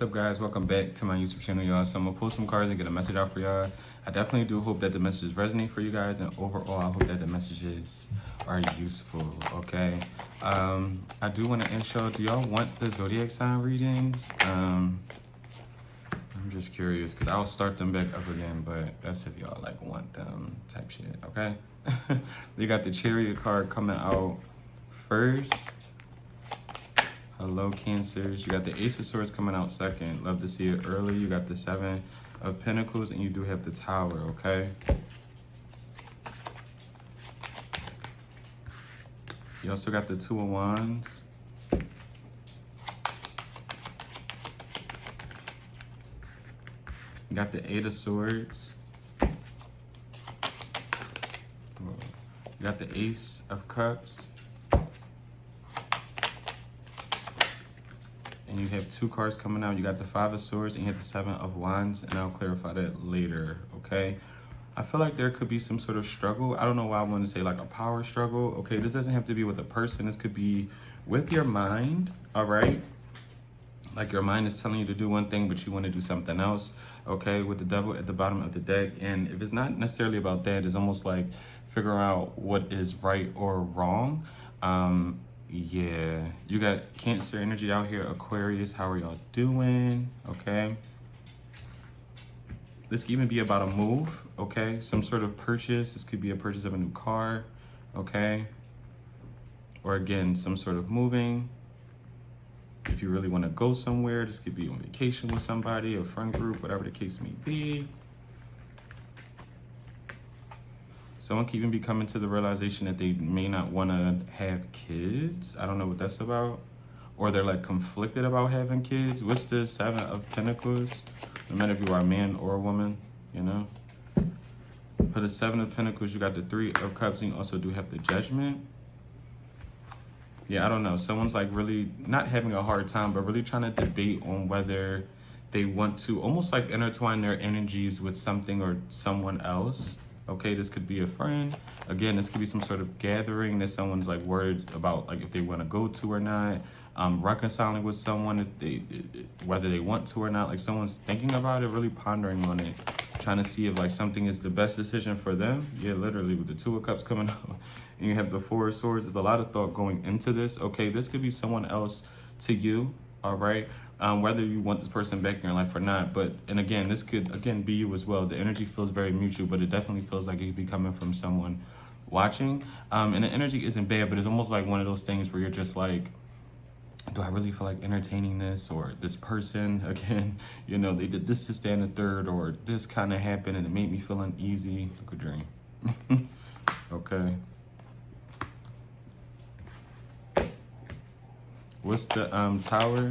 What's up, guys? Welcome back to my YouTube channel, y'all. So I'm gonna pull some cards and get a message out for y'all. I definitely do hope that the messages resonate for you guys, and overall I hope that the messages are useful. Okay, I do want to intro. Do y'all want the zodiac sign readings? I'm just curious because I'll start them back up again, but that's if y'all like want them type shit. Okay. You got the Chariot card coming out first. Hello, Cancers. You got the Ace of Swords coming out second. Love to see it early. You got the Seven of Pentacles, and you do have the Tower, okay? You also got the Two of Wands. You got the Eight of Swords. You got the Ace of Cups. And you have two cards coming out. You got the Five of Swords and you have the Seven of Wands, and I'll clarify that later, okay? I feel like there could be some sort of struggle. I don't know why I want to say like a power struggle, okay? This doesn't have to be with a person. This could be with your mind, all right? Like your mind is telling you to do one thing, but you want to do something else, okay? With the Devil at the bottom of the deck. And if it's not necessarily about that, it's almost like figuring out what is right or wrong. Yeah, you got Cancer energy out here. Aquarius, how are y'all doing? Okay. This could even be about a move, okay? Some sort of purchase. This could be a purchase of a new car, okay? Or again, some sort of moving. If you really want to go somewhere, this could be on vacation with somebody, a friend group, whatever the case may be. Someone could even be coming to the realization that they may not want to have kids. I don't know what that's about. Or they're like conflicted about having kids. What's the Seven of Pentacles? No matter if you are a man or a woman, you know. For the Seven of Pentacles, you got the Three of Cups, and you also do have the Judgment. Yeah, I don't know. Someone's like really not having a hard time, but really trying to debate on whether they want to almost like intertwine their energies with something or someone else. Okay, this could be a friend. Again, this could be some sort of gathering that someone's like worried about, like if they want to go to or not. Reconciling with someone, whether they want to or not. Like someone's thinking about it, really pondering on it, trying to see if like something is the best decision for them. Yeah, literally with the Two of Cups coming out, and you have the Four of Swords. There's a lot of thought going into this. Okay, this could be someone else to you. All right. Whether you want this person back in your life or not. But, and again, this could, again, be you as well. The energy feels very mutual, but it definitely feels like it could be coming from someone watching. And the energy isn't bad, but it's almost like one of those things where you're just like, do I really feel like entertaining this or this person? Again, you know, they did this to stand a third, or this kind of happened and it made me feel uneasy. Like a dream. Okay. What's the Tower?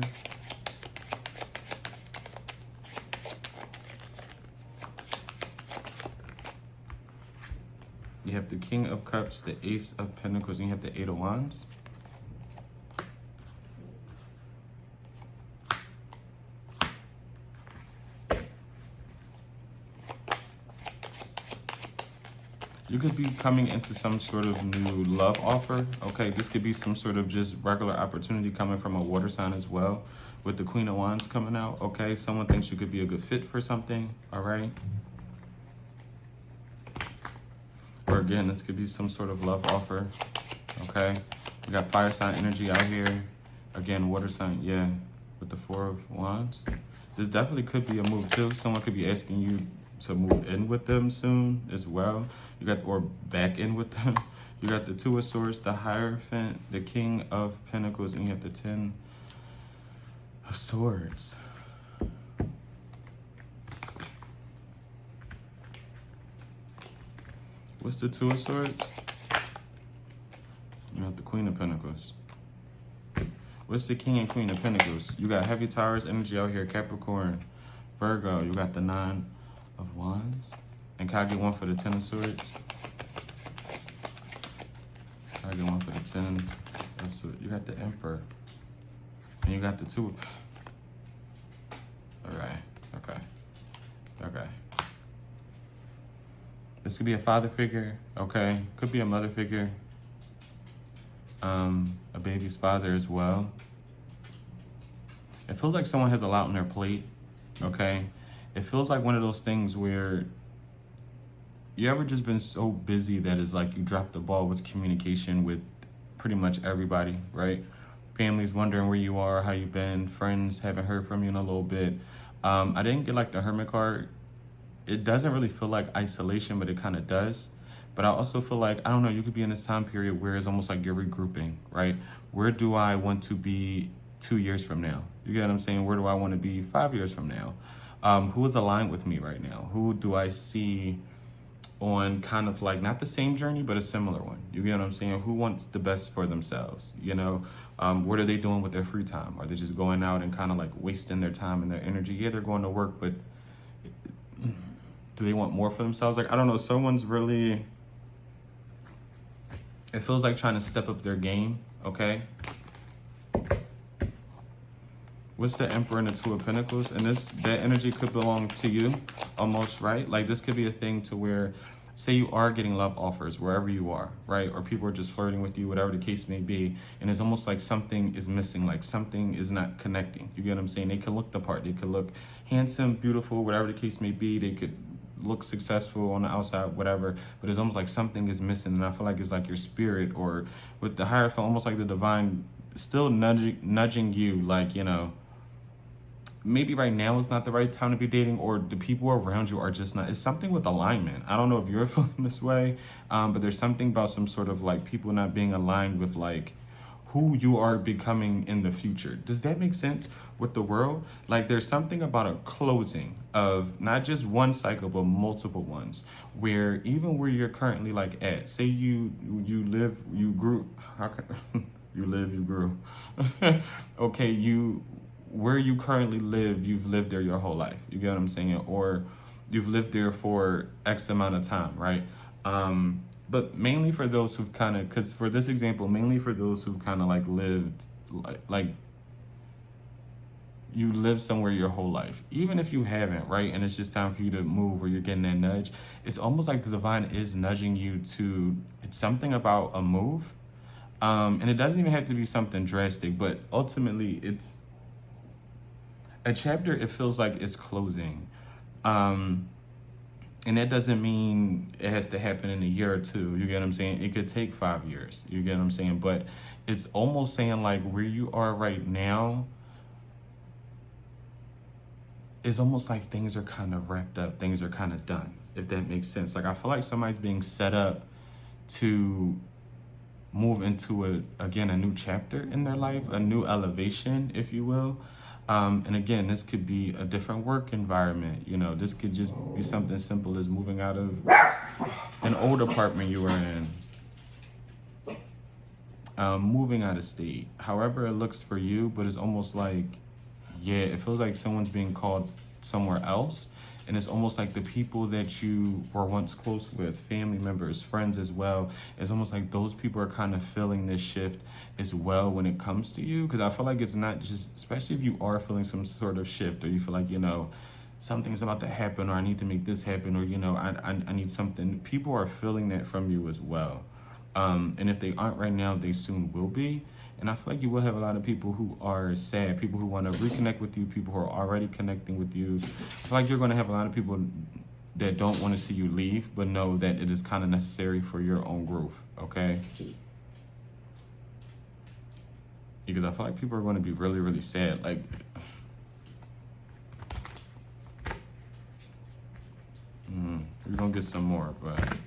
You have the King of Cups, the Ace of Pentacles, and you have the Eight of Wands. You could be coming into some sort of new love offer. Okay, this could be some sort of just regular opportunity coming from a water sign as well, with the Queen of Wands coming out. Okay, someone thinks you could be a good fit for something. All right. Or again, this could be some sort of love offer, okay? We got fire sign energy out here. Again, water sign, yeah, with the Four of Wands. This definitely could be a move too. Someone could be asking you to move in with them soon as well. You got, or back in with them. You got the Two of Swords, the Hierophant, the King of Pentacles, and you have the Ten of Swords. What's the Two of Swords? You have the Queen of Pentacles. What's the King and Queen of Pentacles? You got heavy Taurus energy out here, Capricorn, Virgo. You got the Nine of Wands. And can I get one for the Ten of Swords? Can I get one for the Ten of Swords? You got the Emperor. And you got the Two. All right, okay, okay. This could be a father figure, okay? Could be a mother figure. A baby's father as well. It feels like someone has a lot on their plate, okay? It feels like one of those things where you ever just been so busy that it's like you dropped the ball with communication with pretty much everybody, right? Family's wondering where you are, how you've been, friends haven't heard from you in a little bit. I didn't get like the Hermit card. It doesn't really feel like isolation, but it kind of does. But I also feel like, I don't know, you could be in this time period where it's almost like you're regrouping, right? Where do I want to be 2 years from now? You get what I'm saying? Where do I want to be 5 years from now? Who is aligned with me right now? Who do I see on kind of like not the same journey, but a similar one? You get what I'm saying? Who wants the best for themselves? You know, what are they doing with their free time? Are they just going out and kind of like wasting their time and their energy? Yeah, they're going to work, but do they want more for themselves? Like, I don't know, someone's really, it feels like trying to step up their game, okay? What's the Emperor and the Two of Pentacles? And that energy could belong to you almost, right? Like this could be a thing to where, say you are getting love offers wherever you are, right? Or people are just flirting with you, whatever the case may be. And it's almost like something is missing, like something is not connecting. You get what I'm saying? They could look the part. They could look handsome, beautiful, whatever the case may be. They could look successful on the outside, whatever, but it's almost like something is missing. And I feel like it's like your spirit, or with the Hierophant, almost like the divine still nudging you, like, you know, maybe right now is not the right time to be dating, or the people around you are just not. It's something with alignment. I don't know if you're feeling this way, but there's something about some sort of like people not being aligned with like who you are becoming in the future. Does that make sense with the world? Like there's something about a closing of not just one cycle, but multiple ones, where even where you're currently like at, say you live, you grew, how can, you live, you grew. Okay, where you currently live, you've lived there your whole life. You get what I'm saying? Or you've lived there for X amount of time, right? But mainly for those who've kind of, because for this example, mainly for those who've kind of like lived, like you live somewhere your whole life, even if you haven't, right? And it's just time for you to move, or you're getting that nudge. It's almost like the divine is nudging you to, it's something about a move. And it doesn't even have to be something drastic, but ultimately it's a chapter. It feels like it's closing. And that doesn't mean it has to happen in a year or two. You get what I'm saying? It could take 5 years. You get what I'm saying? But it's almost saying like where you are right now, it's almost like things are kind of wrapped up. Things are kind of done, if that makes sense. Like I feel like somebody's being set up to move into a new chapter in their life, a new elevation, if you will. And again, this could be a different work environment. You know, this could just be something simple as moving out of an old apartment you were in, moving out of state, however it looks for you. But it's almost like, yeah, it feels like someone's being called somewhere else. And it's almost like the people that you were once close with, family members, friends as well, it's almost like those people are kind of feeling this shift as well when it comes to you. Because I feel like it's not just, especially if you are feeling some sort of shift, or you feel like, you know, something's about to happen, or I need to make this happen, or, you know, I need something. People are feeling that from you as well. And if they aren't right now, they soon will be. And I feel like you will have a lot of people who are sad, people who want to reconnect with you, people who are already connecting with you. I feel like you're going to have a lot of people that don't want to see you leave, but know that it is kind of necessary for your own growth, okay? Because I feel like people are going to be really, really sad. Like, we're going to get some more, but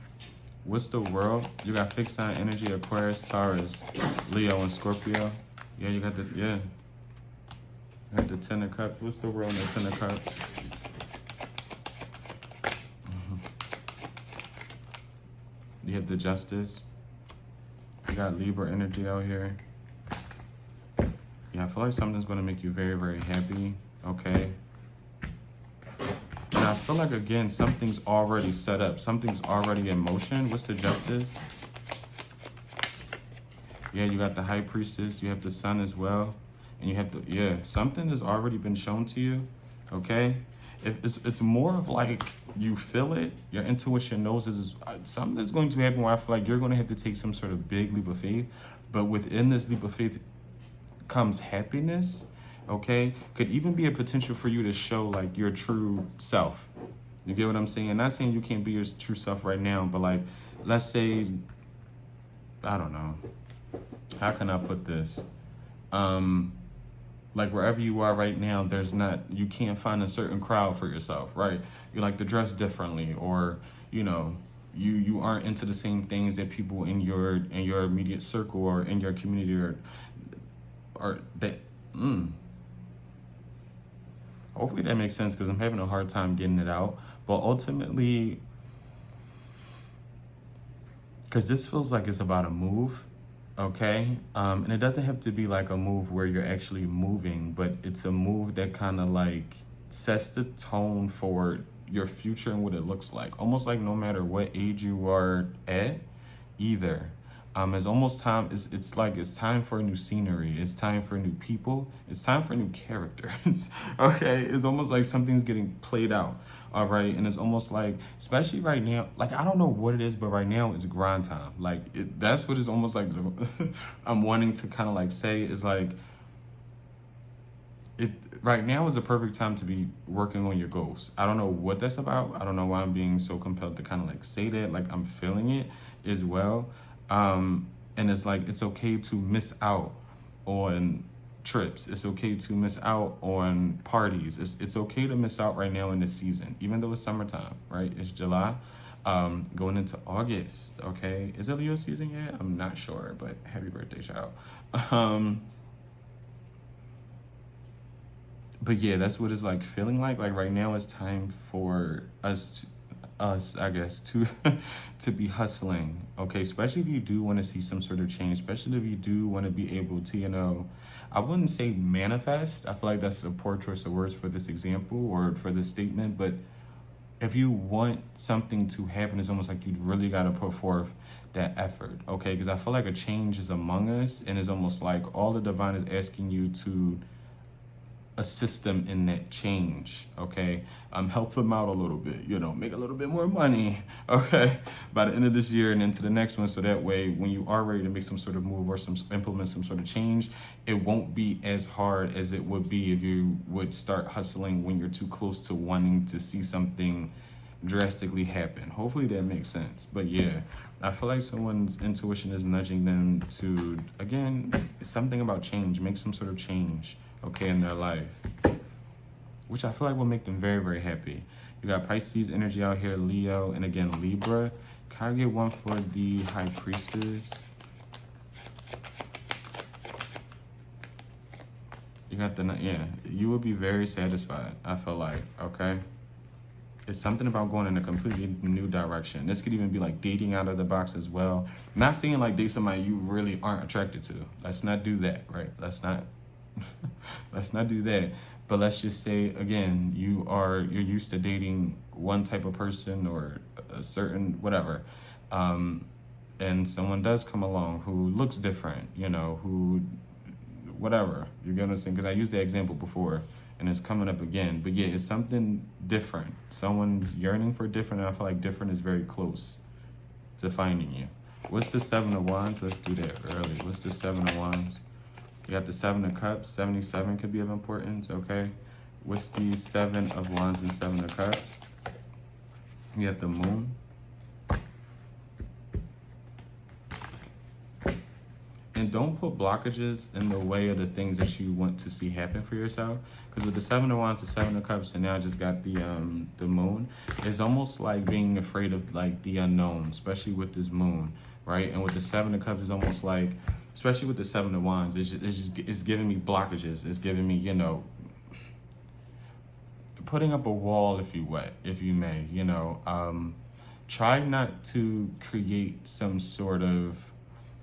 what's the world? You got fixed sign energy, Aquarius, Taurus, Leo, and Scorpio. Yeah, you got the, yeah. You got the Ten of Cups. What's the world and the Ten of Cups? You have the Justice. You got Libra energy out here. Yeah, I feel like something's going to make you very, very happy. Okay. And I feel like, again, something's already set up. Something's already in motion. What's the Justice? Yeah, you got the High Priestess. You have the Sun as well. And you have the, yeah, something has already been shown to you. Okay? It's more of like you feel it. Your intuition knows this is something that's going to happen where I feel like you're going to have to take some sort of big leap of faith. But within this leap of faith comes happiness. okay, could even be a potential for you to show like your true self. You get what I'm saying? Not saying you can't be your true self right now, but like, let's say, I don't know, how can I put this? Like wherever you are right now, you can't find a certain crowd for yourself, right? You like to dress differently, or, you know, you aren't into the same things that people in your immediate circle or in your community or that. Hopefully that makes sense, because I'm having a hard time getting it out. But ultimately, because this feels like it's about a move, okay? And it doesn't have to be like a move where you're actually moving, but it's a move that kind of like sets the tone for your future and what it looks like. Almost like no matter what age you are at, either. It's almost time. It's like it's time for a new scenery. It's time for new people. It's time for new characters. Okay, it's almost like something's getting played out. All right, and it's almost like, especially right now, like I don't know what it is, but right now it's grind time. Like that's what it's almost like. I'm wanting to kind of like say is like it right now is a perfect time to be working on your goals. I don't know what that's about. I don't know why I'm being so compelled to kind of like say that. Like I'm feeling it as well. And it's like, it's okay to miss out on trips. It's okay to miss out on parties. It's okay to miss out right now in the season, even though it's summertime, right? It's July, going into August. Okay. Is it Leo season yet? I'm not sure, but happy birthday, child. But yeah, that's what it's like feeling like. Like right now it's time for us, I guess, to to be hustling. Okay, especially if you do want to see some sort of change, especially if you do want to be able to, I wouldn't say manifest. I feel like that's a poor choice of words for this example or for this statement, but if you want something to happen, it's almost like you'd really got to put forth that effort, okay? Because I feel like a change is among us, and it's almost like all the divine is asking you to assist them in that change, okay? Help them out a little bit, make a little bit more money, okay? By the end of this year and into the next one, so that way when you are ready to make some sort of move or implement some sort of change, it won't be as hard as it would be if you would start hustling when you're too close to wanting to see something drastically happen. Hopefully that makes sense. But yeah, I feel like someone's intuition is nudging them to, again, something about change, make some sort of change, okay, in their life, which I feel like will make them very, very happy. You got Pisces energy out here, Leo, and again, Libra. Can I get one for the High Priestess? You got yeah, you will be very satisfied, I feel like, okay? It's something about going in a completely new direction. This could even be like dating out of the box as well. I'm not saying like date somebody you really aren't attracted to. Let's not do that, right? Let's not do that. But let's just say, again, you're used to dating one type of person or a certain whatever. And someone does come along who looks different, who whatever. You get what I'm saying? Because I used that example before and it's coming up again. But yeah, it's something different. Someone's yearning for different, and I feel like different is very close to finding you. What's the Seven of Wands? Let's do that early. What's the Seven of Wands? You got the Seven of Cups. 77 could be of importance, okay? What's the Seven of Wands and Seven of Cups? You have the Moon. And don't put blockages in the way of the things that you want to see happen for yourself. Because with the Seven of Wands, the Seven of Cups, and now I just got the Moon, it's almost like being afraid of like the unknown, especially with this Moon, right? And with the Seven of Cups, it's almost like, especially with the Seven of Wands, it's giving me blockages. It's giving me, putting up a wall, if you may, try not to create some sort of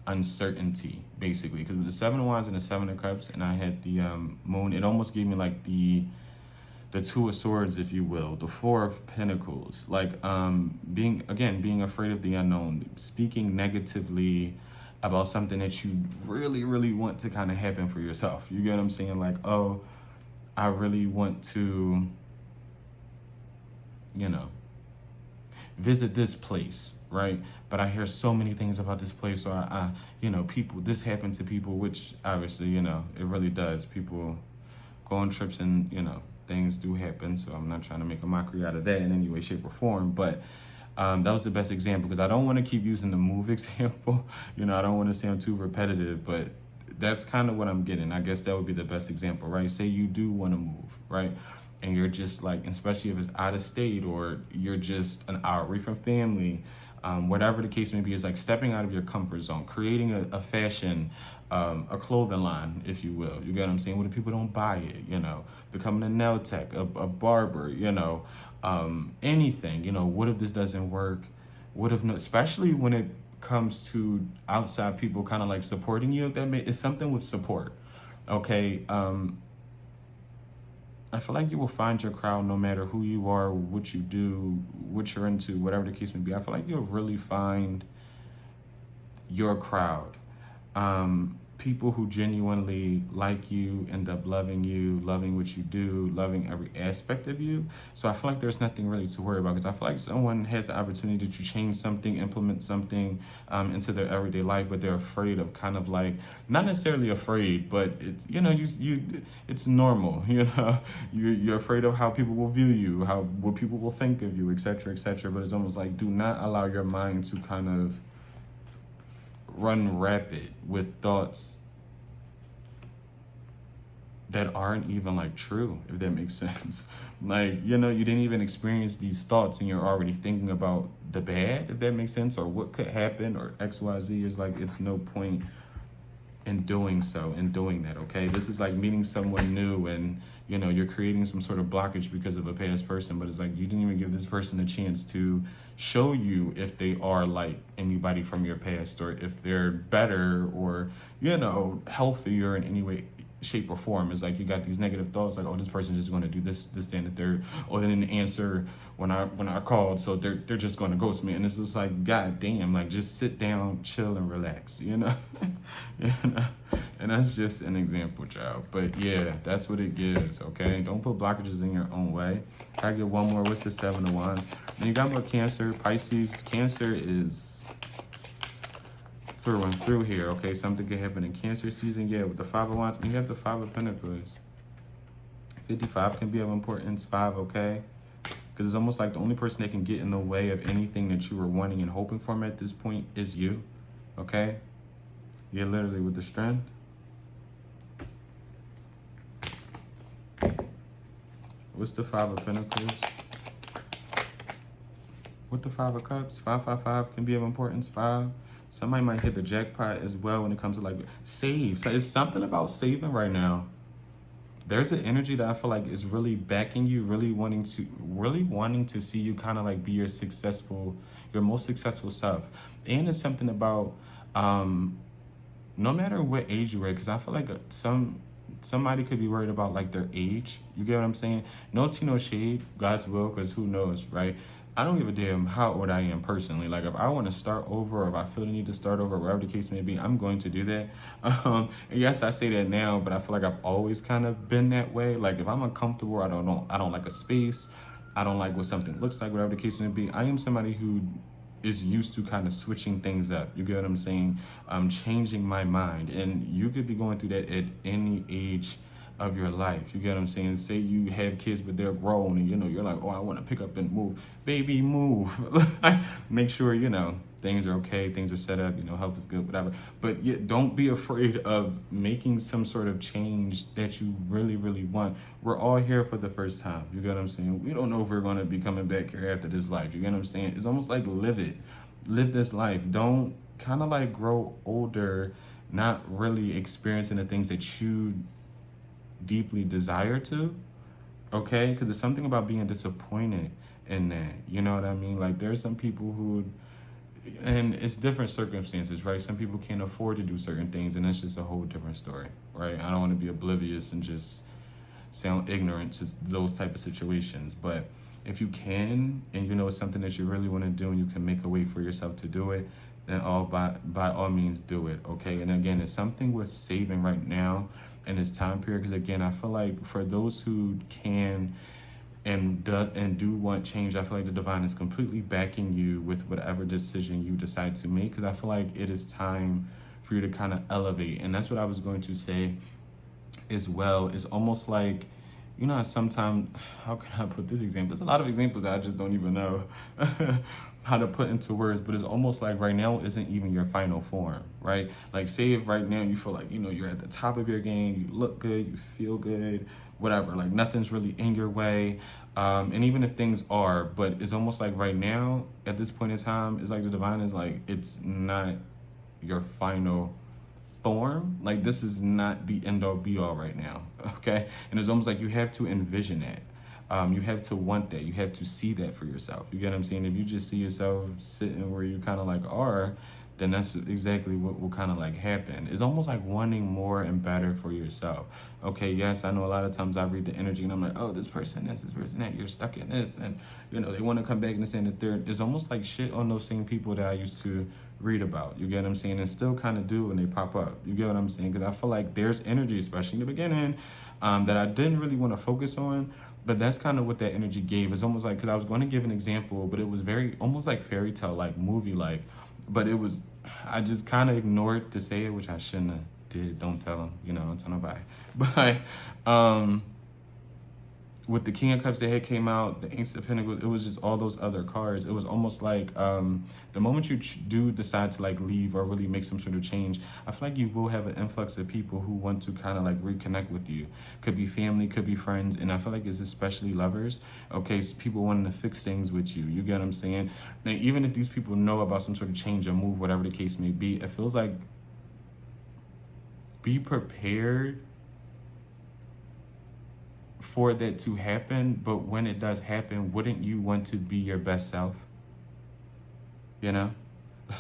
uncertainty, basically, because with the Seven of Wands and the Seven of Cups, and I had the Moon, it almost gave me like the Two of Swords, if you will, the Four of Pentacles, like being afraid of the unknown, speaking negatively about something that you really, really want to kind of happen for yourself. You get what I'm saying? Like, oh, I really want to, visit this place, right? But I hear so many things about this place, or people, this happened to people, which obviously, it really does. People go on trips, and things do happen. So I'm not trying to make a mockery out of that in any way, shape, or form. But that was the best example, because I don't want to keep using the move example. I don't want to sound too repetitive, but that's kind of what I'm getting. I guess that would be the best example, right? Say you do want to move, right? And you're just like, especially if it's out of state, or you're just an hour away from family, whatever the case may be, is like stepping out of your comfort zone, creating a fashion, a clothing line, if you will. You get what I'm saying? What if people don't buy it? Becoming a nail tech, a barber, anything. What if this doesn't work? What if no? Especially when it comes to outside people kind of like supporting you, it's something with support. Okay. I feel like you will find your crowd no matter who you are, what you do, what you're into, whatever the case may be. I feel like you'll really find your crowd. People who genuinely like you, end up loving you, loving what you do, loving every aspect of you. So I feel like there's nothing really to worry about, because I feel like someone has the opportunity to change something, implement something into their everyday life, but they're afraid of kind of like, not necessarily afraid, but it's, it's normal, you're afraid of how people will view you, what people will think of you, etc., etc. But it's almost like, do not allow your mind to kind of run rapid with thoughts that aren't even like true, if that makes sense. Like, you didn't even experience these thoughts and you're already thinking about the bad, if that makes sense, or what could happen, or XYZ. Is like, it's no point in doing so, in doing that. Okay, this is like meeting someone new, and you're creating some sort of blockage because of a past person, but it's like you didn't even give this person a chance to show you if they are like anybody from your past, or if they're better, or healthier in any way, shape, or form. Is like, you got these negative thoughts like, oh, this person is just going to do this, that, and the third. Oh, they didn't answer when I called, so they're just going to ghost me. And it's just like, god damn, like, just sit down, chill, and relax. And that's just an example, child. But yeah, that's what it gives. Okay, don't put blockages in your own way. I get one more. What's the 7 of Wands? And you got more Cancer, Pisces. Cancer is through and through here. Okay, something could happen in Cancer season. Yeah, with the 5 of Wands, and you have the 5 of Pentacles. 55 can be of importance. 5, okay, because it's almost like the only person that can get in the way of anything that you were wanting and hoping for at this point is you. Okay, you're literally with the Strength. What's the 5 of Pentacles? With the 5 of Cups, 555 can be of importance. 5. Somebody might hit the jackpot as well when it comes to like save. So it's something about saving right now. There's an energy that I feel like is really backing you, really wanting to see you kind of like be your most successful self. And it's something about no matter what age you are, because I feel like somebody could be worried about like their age. You get what I'm saying? No tea, no shade, God's will, because who knows, right? I don't give a damn how old I am personally. Like, if I want to start over, or if I feel the need to start over, whatever the case may be, I'm going to do that. And yes, I say that now, but I feel like I've always kind of been that way. Like, if I'm uncomfortable, I don't like a space, I don't like what something looks like, whatever the case may be, I am somebody who is used to kind of switching things up. You get what I'm saying? Changing my mind. And you could be going through that at any age of your life. You get what I'm saying? Say you have kids, but they're grown, and you're like, oh, I want to pick up and move. Baby, move. Make sure things are okay, things are set up, health is good, whatever. But don't be afraid of making some sort of change that you really, really want. We're all here for the first time. You get what I'm saying? We don't know if we're going to be coming back here after this life. You get what I'm saying? It's almost like live this life. Don't kind of like grow older, not really experiencing the things that you deeply desire to, okay? Because there's something about being disappointed in that. You know what I mean? Like, there's some people who, and it's different circumstances, right? Some people can't afford to do certain things, and that's just a whole different story, right? I don't want to be oblivious and just sound ignorant to those type of situations, but if you can, and it's something that you really want to do, and you can make a way for yourself to do it, then by all means do it, okay? And again, it's something we're saving right now in this time period, because again, I feel like for those who can and do want change, I feel like the divine is completely backing you with whatever decision you decide to make, because I feel like it is time for you to kind of elevate. And that's what I was going to say as well. It's almost like, you know, sometimes, how can I put this example? There's a lot of examples that I just don't even know how to put into words, but it's almost like right now isn't even your final form, right? Like say if right now you feel like, you know, you're at the top of your game, you look good, you feel good, whatever, like nothing's really in your way. And even if things are, but it's almost like right now at this point in time, it's like the divine is like, it's not your final form. Like this is not the end all be all right now. Okay. And it's almost like you have to envision that. You have to want that. You have to see that for yourself. You get what I'm saying? If you just see yourself sitting where you kind of like are, then that's exactly what will kind of like happen. It's almost like wanting more and better for yourself. Okay, yes, I know a lot of times I read the energy and I'm like, oh, this person this person that, you're stuck in this. And, you know, they want to come back and this and the third. It's almost like shit on those same people that I used to read about. You get what I'm saying? And still kind of do when they pop up. You get what I'm saying? Because I feel like there's energy, especially in the beginning, that I didn't really want to focus on. But that's kind of what that energy gave. It's almost like, because I was going to give an example, but it was very, almost like fairy tale, like movie, like, but it was, I just kind of ignored to say it, which I shouldn't have did. Don't tell them, you know, don't tell nobody. But with the King of Cups that had came out, the Ace of Pentacles, it was just all those other cards. It was almost like the moment you do decide to like leave or really make some sort of change, I feel like you will have an influx of people who want to kind of like reconnect with you. Could be family, could be friends, and I feel like it's especially lovers. Okay, so people wanting to fix things with you. You get what I'm saying? And even if these people know about some sort of change or move, whatever the case may be, it feels like be prepared for that to happen. But when it does happen, wouldn't you want to be your best self? You know,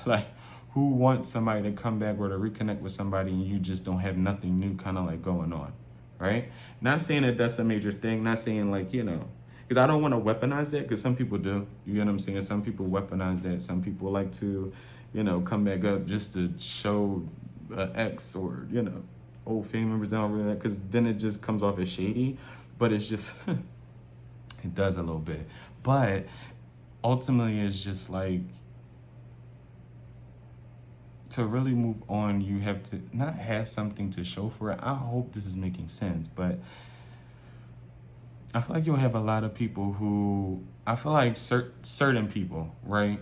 like who wants somebody to come back or to reconnect with somebody and you just don't have nothing new kind of like going on, right? Not saying that that's a major thing, not saying like, you know, because I don't want to weaponize that, because some people do. You get what I'm saying? Some people weaponize that. Some people like to, you know, come back up just to show ex or, you know, old family members down with that, because then it just comes off as shady. But it's just, it does a little bit. But ultimately, it's just like, to really move on, you have to not have something to show for it. I hope this is making sense, but I feel like you'll have a lot of people who, I feel like certain people, right,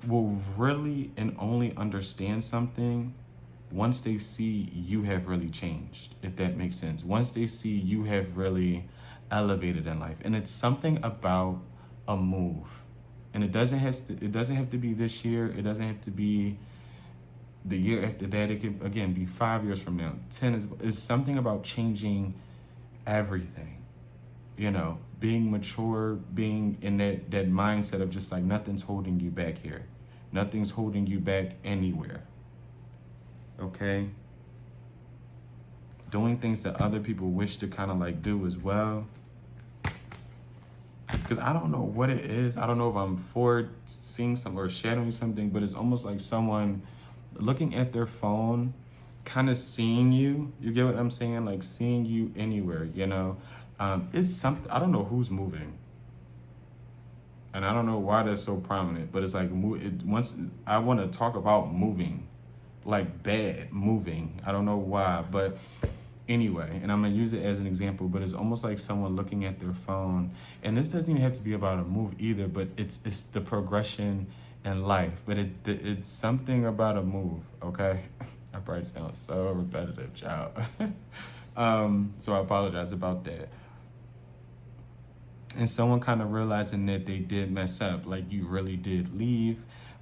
will really and only understand something once they see you have really changed, if that makes sense. Once they see you have really elevated in life. And it's something about a move. And it doesn't have to be this year. It doesn't have to be the year after that. It can, again, be 5 years from now. 10 is something about changing everything. You know, being mature, being in that mindset of just like nothing's holding you back here. Nothing's holding you back anywhere. Okay? Doing things that other people wish to kind of like do as well. Because I don't know what it is. I don't know if I'm seeing something or shadowing something, but it's almost like someone looking at their phone, kind of seeing you. You get what I'm saying? Like seeing you anywhere, you know? It's something, I don't know who's moving. And I don't know why that's so prominent, but it's like, once I want to talk about moving, like bad moving. I don't know why, but anyway, and I'm gonna use it as an example, but it's almost like someone looking at their phone, and this doesn't even have to be about a move either, but it's the progression in life, but it's something about a move, okay? I probably sound so repetitive, child. So I apologize about that. And someone kind of realizing that they did mess up, like you really did leave.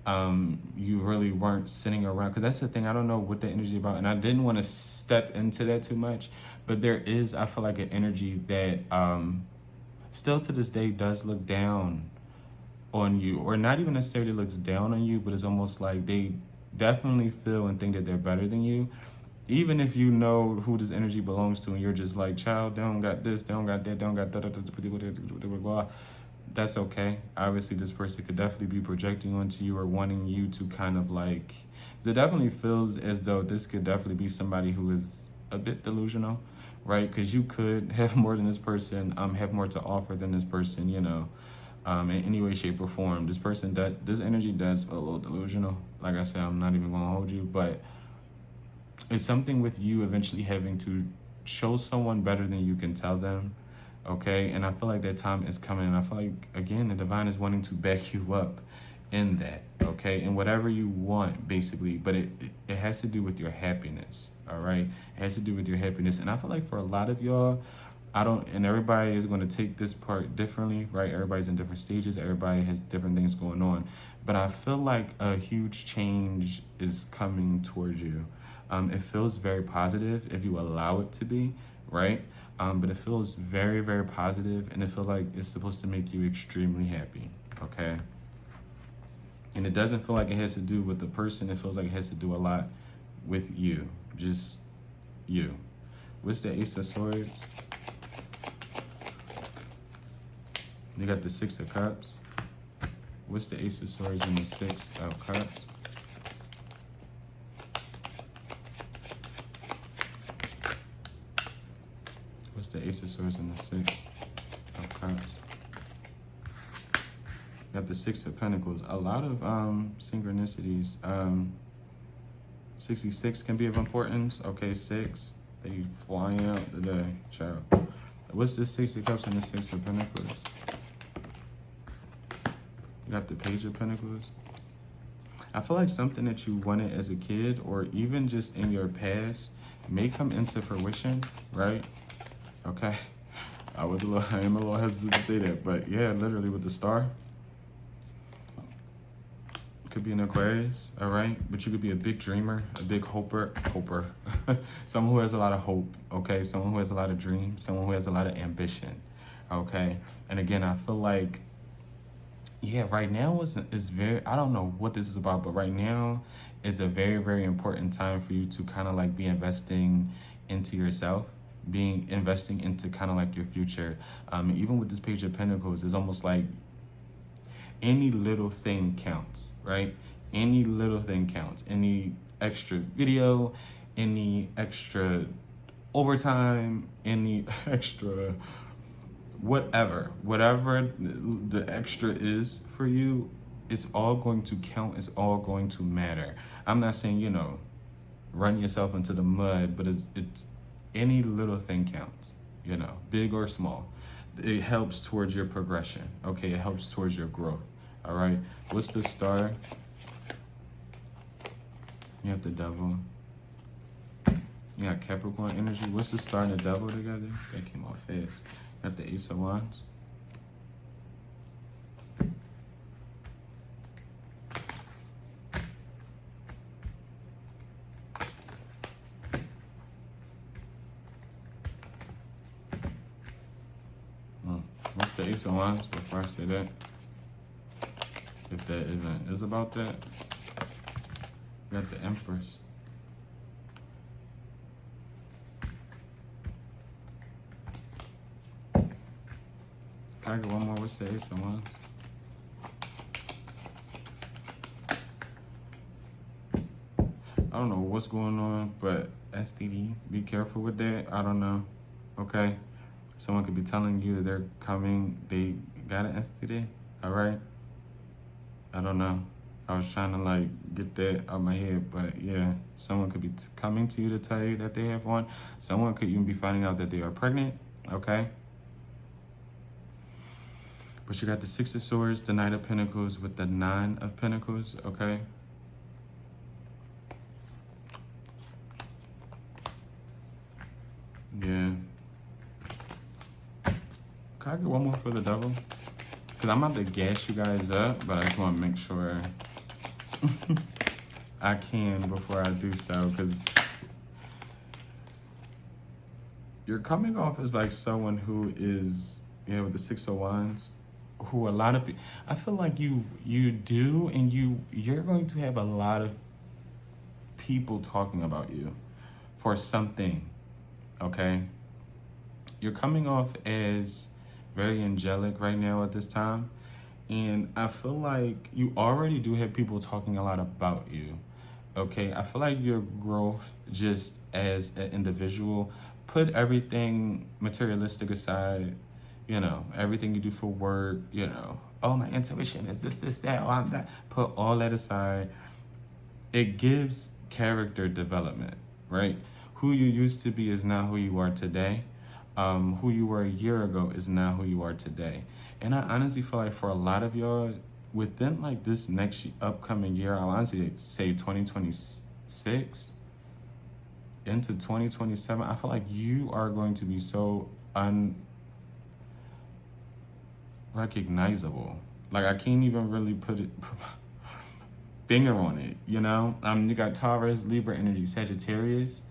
You really weren't sitting around, because that's the thing, I don't know what the energy is about, and I didn't want to step into that too much, but there is, I feel like, an energy that still to this day does look down on you, or not even necessarily looks down on you, but it's almost like they definitely feel and think that they're better than you, even if you know who this energy belongs to, and you're just like, child, they don't got this, they don't got that, they don't got that, that's okay. Obviously, this person could definitely be projecting onto you or wanting you to kind of like, it definitely feels as though this could definitely be somebody who is a bit delusional, right? Because you could have more than this person, have more to offer than this person, you know, in any way, shape, or form. This person, this energy does feel a little delusional. Like I said, I'm not even going to hold you, but It's something with you eventually having to show someone better than you can tell them. Okay. And I feel like that time is coming. And I feel like, again, the divine is wanting to back you up in that. Okay. And whatever you want, basically. But it has to do with your happiness. All right. It has to do with your happiness. And I feel like for a lot of y'all, and everybody is going to take this part differently, right? Everybody's in different stages. Everybody has different things going on. But I feel like a huge change is coming towards you. It feels very positive if you allow it to be, right? But it feels very, very positive, and it feels like it's supposed to make you extremely happy, okay? And it doesn't feel like it has to do with the person. It feels like it has to do a lot with you, just you. What's the Ace of Swords? You got the Six of Cups. What's the Ace of Swords and the Six of Cups? What's the Ace of Swords and the Six of Cups? You got the Six of Pentacles. A lot of synchronicities. 66 can be of importance. Okay, 6. They flying out today, child. What's the Six of Cups and the Six of Pentacles? You got the Page of Pentacles. I feel like something that you wanted as a kid or even just in your past may come into fruition, right? Okay. I am a little hesitant to say that, but yeah, literally with the Star. Could be an Aquarius, all right? But you could be a big dreamer, a big hoper. Someone who has a lot of hope, okay? Someone who has a lot of dreams, someone who has a lot of ambition, okay? And again, I feel like, yeah, right now is very, I don't know what this is about, but right now is a very, very important time for you to kind of like be investing into yourself, investing into kind of like your future. Even with this Page of Pentacles, it's almost like any little thing counts, right? Any little thing counts. Any extra video, any extra overtime, any extra whatever the extra is for you, it's all going to count. It's all going to matter. I'm not saying, run yourself into the mud, but it's any little thing counts, big or small. It helps towards your progression, okay? It helps towards your growth, all right? What's the Star? You have the Devil. You got Capricorn energy. What's the Star and the Devil together? That came off fast. You have the Ace of Wands. What's the Ace of Wands before I say that? If that is about that. You got the Empress. Can I get one more? What's the Ace of Wands? I don't know what's going on, but STDs, be careful with that. I don't know, okay? Someone could be telling you that they're coming, they got an STD, all right? I don't know. I was trying to like get that out of my head, but yeah, someone could be coming to you to tell you that they have one. Someone could even be finding out that they are pregnant, okay? But you got the Six of Swords, the Knight of Pentacles with the Nine of Pentacles, okay? Yeah. Can I get one more for the Devil? Because I'm about to gas you guys up, but I just want to make sure I can before I do so. Because you're coming off as like someone who is, with the Six of Wands, who a lot of people, I feel like you do, and you're going to have a lot of people talking about you for something, okay? You're coming off as very angelic right now at this time. And I feel like you already do have people talking a lot about you, okay? I feel like your growth just as an individual, put everything materialistic aside, everything you do for work, oh, my intuition is this, that, oh, I'm that. Put all that aside. It gives character development, right? Who you used to be is not who you are today. Who you were a year ago is not who you are today. And I honestly feel like for a lot of y'all, within like this next upcoming year, I'll honestly say 2026 into 2027, I feel like you are going to be so unrecognizable. Like I can't even really put it finger on it, you know? You got Taurus, Libra energy, Sagittarius.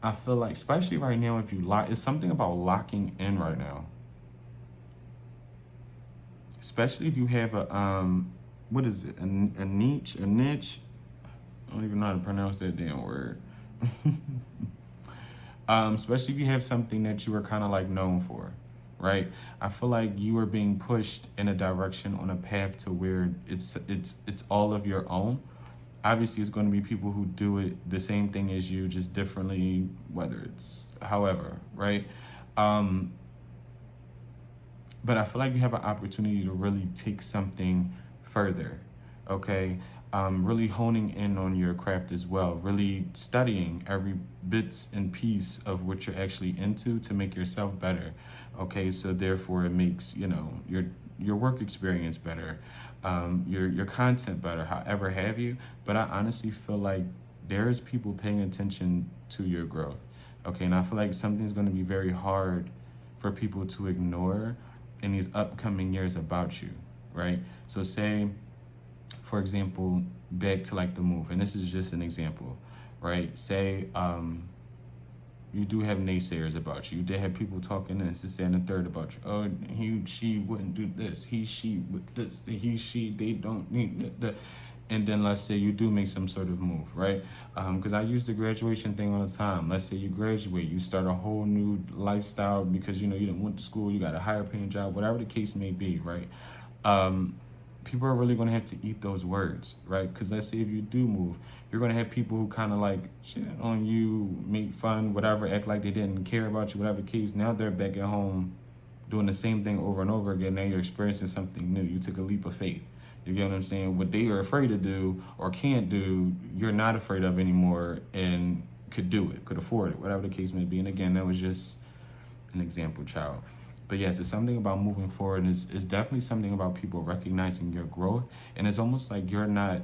I feel like, especially right now, if you lock, it's something about locking in right now. Especially if you have a, what is it? A niche? I don't even know how to pronounce that damn word. Especially if you have something that you are kind of like known for, right? I feel like you are being pushed in a direction on a path to where it's all of your own. Obviously, it's going to be people who do it the same thing as you, just differently, whether it's however, right? But I feel like you have an opportunity to really take something further, okay? Really honing in on your craft as well, really studying every bits and piece of what you're actually into to make yourself better, okay? So therefore it makes, you know, your work experience better, your content better, however have you. But I honestly feel like there's people paying attention to your growth, okay? And I feel like something's going to be very hard for people to ignore in these upcoming years about you, right? So say, for example, back to like the move, and this is just an example, right? Say you do have naysayers about you. You did have people talking this, and the third about you. Oh, she wouldn't do this. She would this. She, they don't need the. And then let's say you do make some sort of move, right? Because I use the graduation thing all the time. Let's say you graduate, you start a whole new lifestyle because, you know, you didn't went to school, you got a higher paying job, whatever the case may be, right? People are really going to have to eat those words, right? Because let's say if you do move, you're going to have people who kind of like shit on you, make fun, whatever, act like they didn't care about you, whatever the case. Now they're back at home doing the same thing over and over again. Now you're experiencing something new. You took a leap of faith. You get what I'm saying? What they are afraid to do or can't do, you're not afraid of anymore and could do it, could afford it, whatever the case may be. And again, that was just an example, child. But yes, it's something about moving forward. And it's definitely something about people recognizing your growth. And it's almost like you're not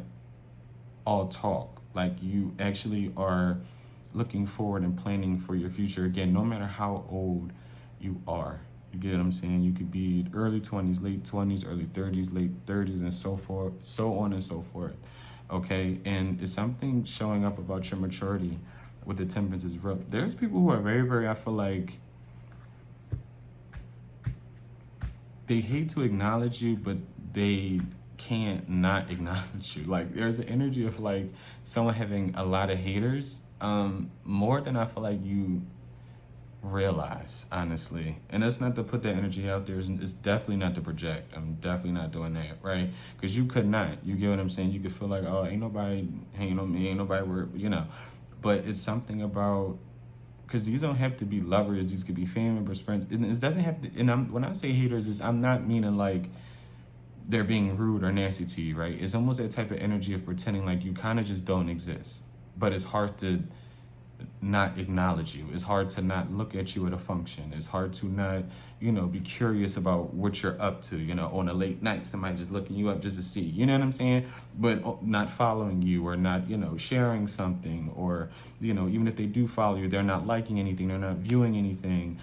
all talk. Like you actually are looking forward and planning for your future. Again, no matter how old you are. You get what I'm saying? You could be early 20s, late 20s, early 30s, late 30s, and so forth, so on and so forth. Okay? And it's something showing up about your maturity with the temperance is real. There's people who are very, very, I feel like, they hate to acknowledge you, but they can't not acknowledge you. Like, there's an energy of, like, someone having a lot of haters, more than I feel like you realize, honestly. And that's not to put that energy out there. It's definitely not to project. I'm definitely not doing that, right? Because you could not. You get what I'm saying? You could feel like, oh, ain't nobody hanging on me, ain't nobody work, you know. But it's something about, because these don't have to be lovers. These could be family members, friends. It doesn't have to, and when I say haters, I'm not meaning like they're being rude or nasty to you, right? It's almost that type of energy of pretending like you kind of just don't exist. But it's hard to not acknowledge you. It's hard to not look at you at a function. It's hard to not, you know, be curious about what you're up to, you know, on a late night, somebody just looking you up just to see, you know what I'm saying? But not following you or not, you know, sharing something, or, you know, even if they do follow you, they're not liking anything, they're not viewing anything.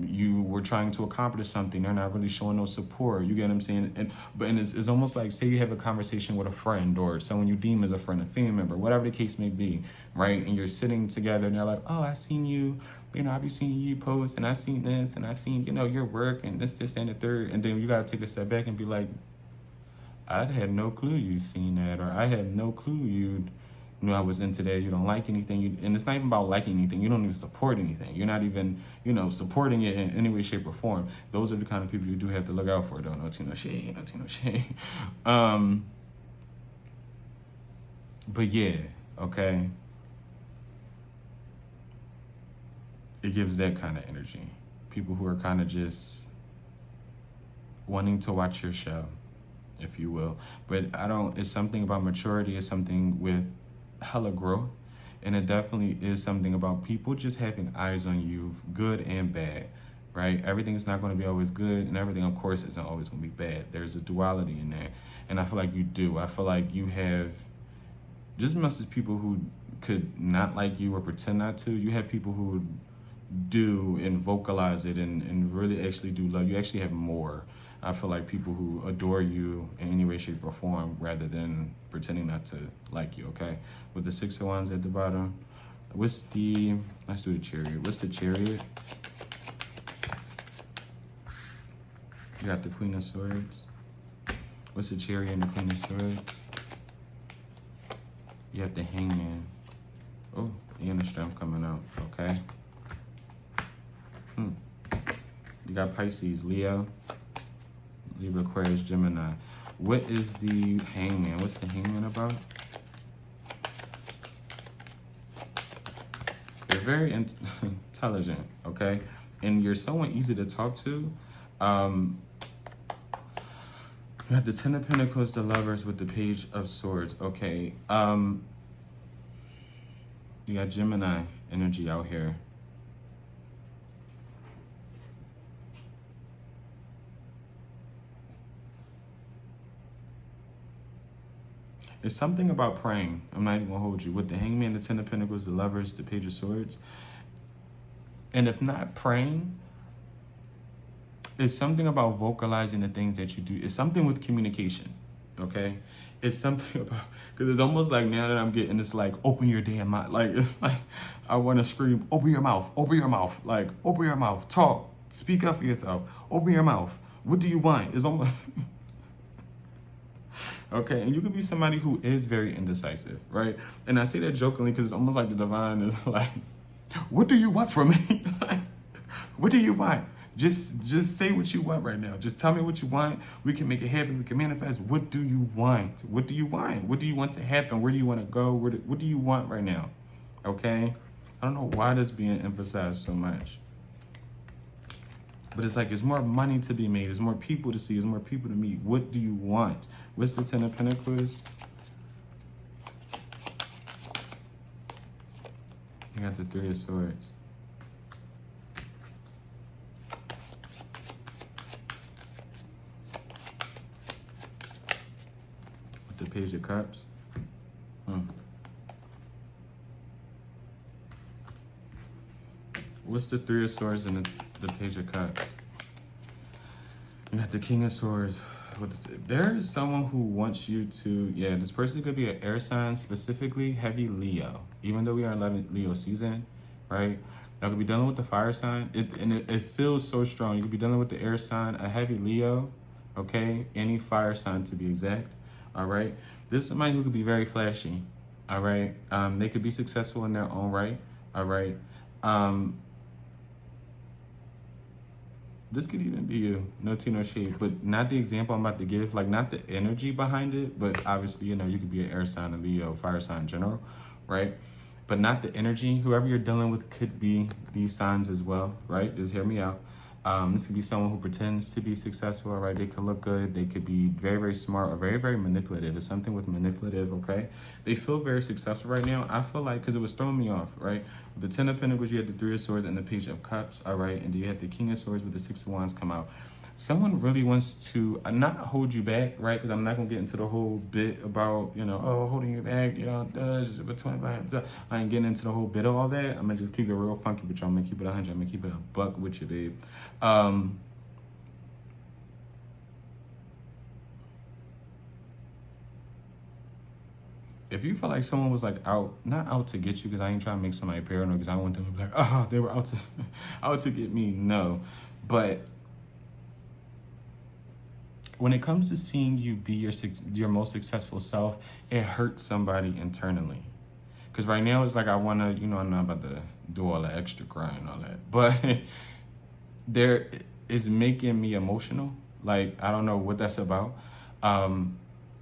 You were trying to accomplish something, they're not really showing no support. You get what I'm saying? And it's almost like, say you have a conversation with a friend or someone you deem as a friend, a family member, whatever the case may be, right? And you're sitting together and they're like, oh, I seen you, you know, I be seeing you post, and I seen this, and I seen, you know, your work, and this, and the third. And then you got to take a step back and be like, I had no clue you seen that, or I had no clue you knew I was into that. You don't like anything. And it's not even about liking anything. You don't even support anything. You're not even, you know, supporting it in any way, shape, or form. Those are the kind of people you do have to look out for, though. No tea, no shade, no tea, no shade. But yeah, okay. It gives that kind of energy. People who are kind of just wanting to watch your show, if you will. But it's something about maturity. It's something with hella growth. And it definitely is something about people just having eyes on you, good and bad, right? Everything's not going to be always good, and everything, of course, isn't always going to be bad. There's a duality in there. And I feel like you do. I feel like you have just as much as people who could not like you or pretend not to, you have people who do and vocalize it and really actually do love you. Actually have more. I feel like people who adore you in any way, shape, or form rather than pretending not to like you, okay? With the 6 of Wands at the bottom, let's do the Chariot. What's the Chariot? You got the Queen of Swords. What's the Chariot and the Queen of Swords? You have the Hangman. Oh, the inner strength coming out, okay? You got Pisces, Leo, Libra, Aquarius, Gemini. What is the Hangman? What's the Hangman about? They're very intelligent, okay? And you're someone easy to talk to. You have the 10 of Pentacles, the Lovers with the Page of Swords, okay? You got Gemini energy out here. It's something about praying. I'm not even gonna hold you. With the Hangman, the 10 of Pentacles, the Lovers, the Page of Swords. And if not praying, it's something about vocalizing the things that you do. It's something with communication, okay? It's something about, because it's almost like now that I'm getting this, like, open your damn mouth. Like, it's like, I want to scream, open your mouth, like, open your mouth, talk, speak up for yourself, open your mouth. What do you want? It's almost, okay? And you could be somebody who is very indecisive, right? And I say that jokingly because it's almost like the divine is like, what do you want from me? Like, what do you want? Just say what you want right now. Just tell me what you want. We can make it happen. We can manifest. What do you want? What do you want? What do you want to happen? Where do you want to go? What do you want right now? Okay? I don't know why that's being emphasized so much. But it's like there's more money to be made. There's more people to see. There's more people to meet. What do you want? What's the 10 of Pentacles? You got the 3 of Swords. The Page of Cups. What's the 3 of Swords and the Page of Cups? You got the King of Swords. There is someone who wants you to, this person could be an air sign, specifically heavy Leo. Even though we are in 11 Leo season, right? Now, could be dealing with the fire sign. It feels so strong. You could be dealing with the air sign, a heavy Leo, okay? Any fire sign to be exact. All right. This is somebody who could be very flashy. All right. They could be successful in their own right. All right. This could even be you. No tea, no shade. But not the example I'm about to give. Like, not the energy behind it. But obviously, you could be an air sign, a Leo, fire sign in general. Right. But not the energy. Whoever you're dealing with could be these signs as well. Right. Just hear me out. This could be someone who pretends to be successful, all right? They could look good. They could be very, very smart or very, very manipulative. It's something with manipulative, okay? They feel very successful right now. I feel like, because it was throwing me off, right? With the 10 of Pentacles, you had the 3 of Swords and the Page of Cups, all right? And you had the King of Swords with the 6 of Wands come out. Someone really wants to not hold you back, right? Because I'm not going to get into the whole bit about, holding you back, I ain't getting into the whole bit of all that. I'm going to just keep it real funky with y'all. I'm going to keep it 100. I'm going to keep it a buck with you, babe. If you feel like someone was like not out to get you, because I ain't trying to make somebody paranoid, because I don't want them to be like, oh, they were out to get me. No. But when it comes to seeing you be your most successful self, it hurts somebody internally. Because right now it's like I want to, I'm not about to do all the extra crying and all that. But there is making me emotional. Like, I don't know what that's about.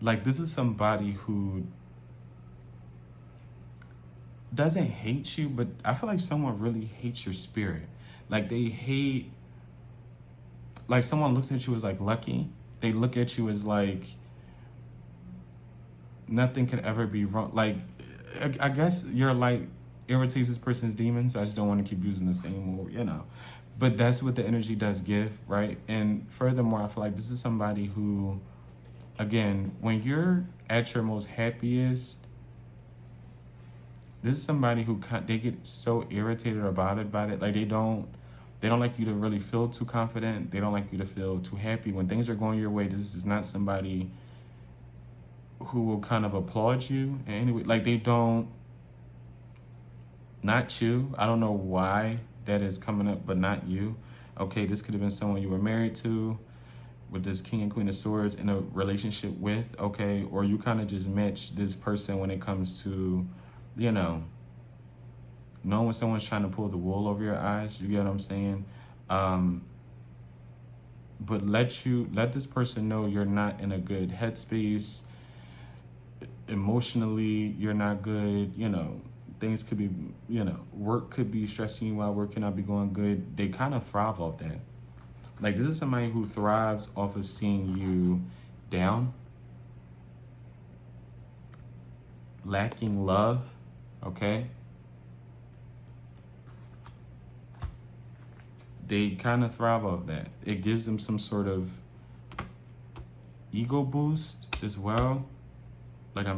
Like, this is somebody who doesn't hate you, but I feel like someone really hates your spirit. Like, they hate, like, someone looks at you as like lucky. They look at you as like nothing can ever be wrong. Like, I guess your light irritates this person's demons. I just don't want to keep using the same word, you know. But that's what the energy does give, right? And furthermore, I feel like this is somebody who, again, when you're at your most happiest, this is somebody who they get so irritated or bothered by that. Like they don't like you to really feel too confident. They don't like you to feel too happy when things are going your way. This is not somebody who will kind of applaud you. And anyway, like they don't, not you. I don't know why that is coming up, but not you. Okay, this could have been someone you were married to with this King and Queen of Swords in a relationship with, okay? Or you kind of just match this person when it comes to, you know, knowing when someone's trying to pull the wool over your eyes. You get what I'm saying? But let this person know you're not in a good headspace. Emotionally, you're not good. You know, things could be, you know, work could be stressing you out. Work cannot be going good. They kind of thrive off that. Like, this is somebody who thrives off of seeing you down, lacking love, okay? They kind of thrive off that. It gives them some sort of ego boost as well. Like,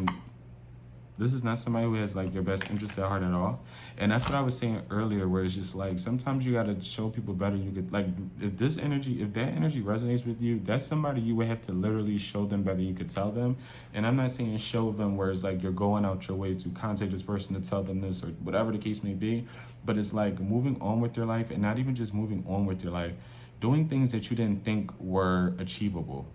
this is not somebody who has like your best interest at heart at all. And that's what I was saying earlier, where it's just like, sometimes you got to show people better. You could, like, if that energy resonates with you, that's somebody you would have to literally show them better. You could tell them. And I'm not saying show them where it's like you're going out your way to contact this person to tell them this or whatever the case may be. But it's like moving on with your life, and not even just moving on with your life, doing things that you didn't think were achievable.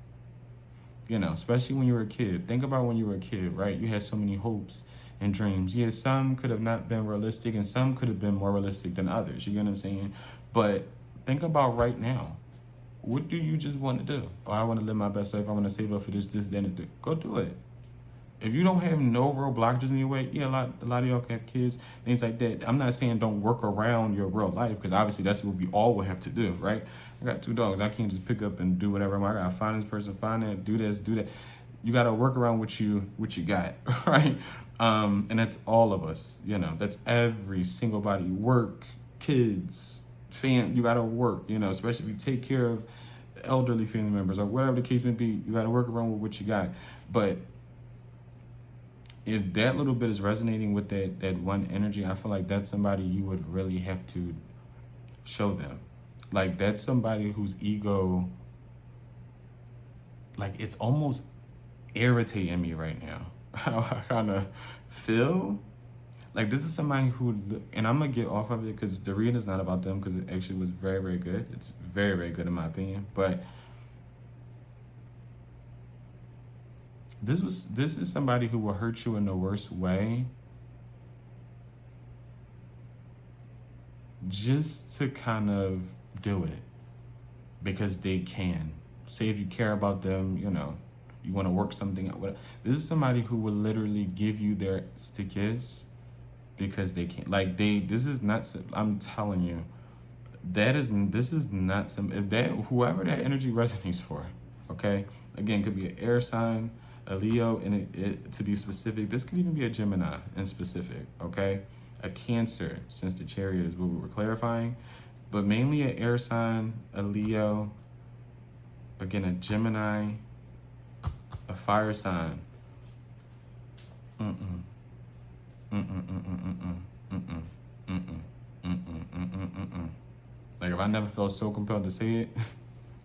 You know, especially when you were a kid. Think about when you were a kid, right? You had so many hopes and dreams. Yeah, some could have not been realistic and some could have been more realistic than others. You get what I'm saying? But think about right now. What do you just want to do? Oh, I want to live my best life. I want to save up for this, then, and go do it. If you don't have no real blockages in your way, yeah, a lot of y'all can have kids, things like that. I'm not saying don't work around your real life, because obviously that's what we all will have to do, right? I got 2 dogs. I can't just pick up and do whatever. I got to find this person, find that, do this, do that. You got to work around what you got, right? And that's all of us, you know. That's every single body. Work, kids, you got to work, you know, especially if you take care of elderly family members or whatever the case may be. You got to work around with what you got. But if that little bit is resonating with that one energy, I feel like that's somebody you would really have to show them. Like, that's somebody whose ego, like, it's almost irritating me right now. How I kind of feel. Like, this is somebody who, and I'm going to get off of it because the reading is not about them, because it actually was very, very good. It's very, very good in my opinion. But this is somebody who will hurt you in the worst way just to kind of do it because they can. Say if you care about them, you know, you want to work something out. Whatever. This is somebody who will literally give you their to kiss because they can't. Like, this is not, I'm telling you, this is not some, if that, whoever that energy resonates for, okay? Again, could be an air sign, a Leo, and it to be specific, this could even be a Gemini in specific, okay? A Cancer, since the Chariot is what we were clarifying, but mainly an air sign, a Leo, again, a Gemini, a fire sign. Like, if I never felt so compelled to say it,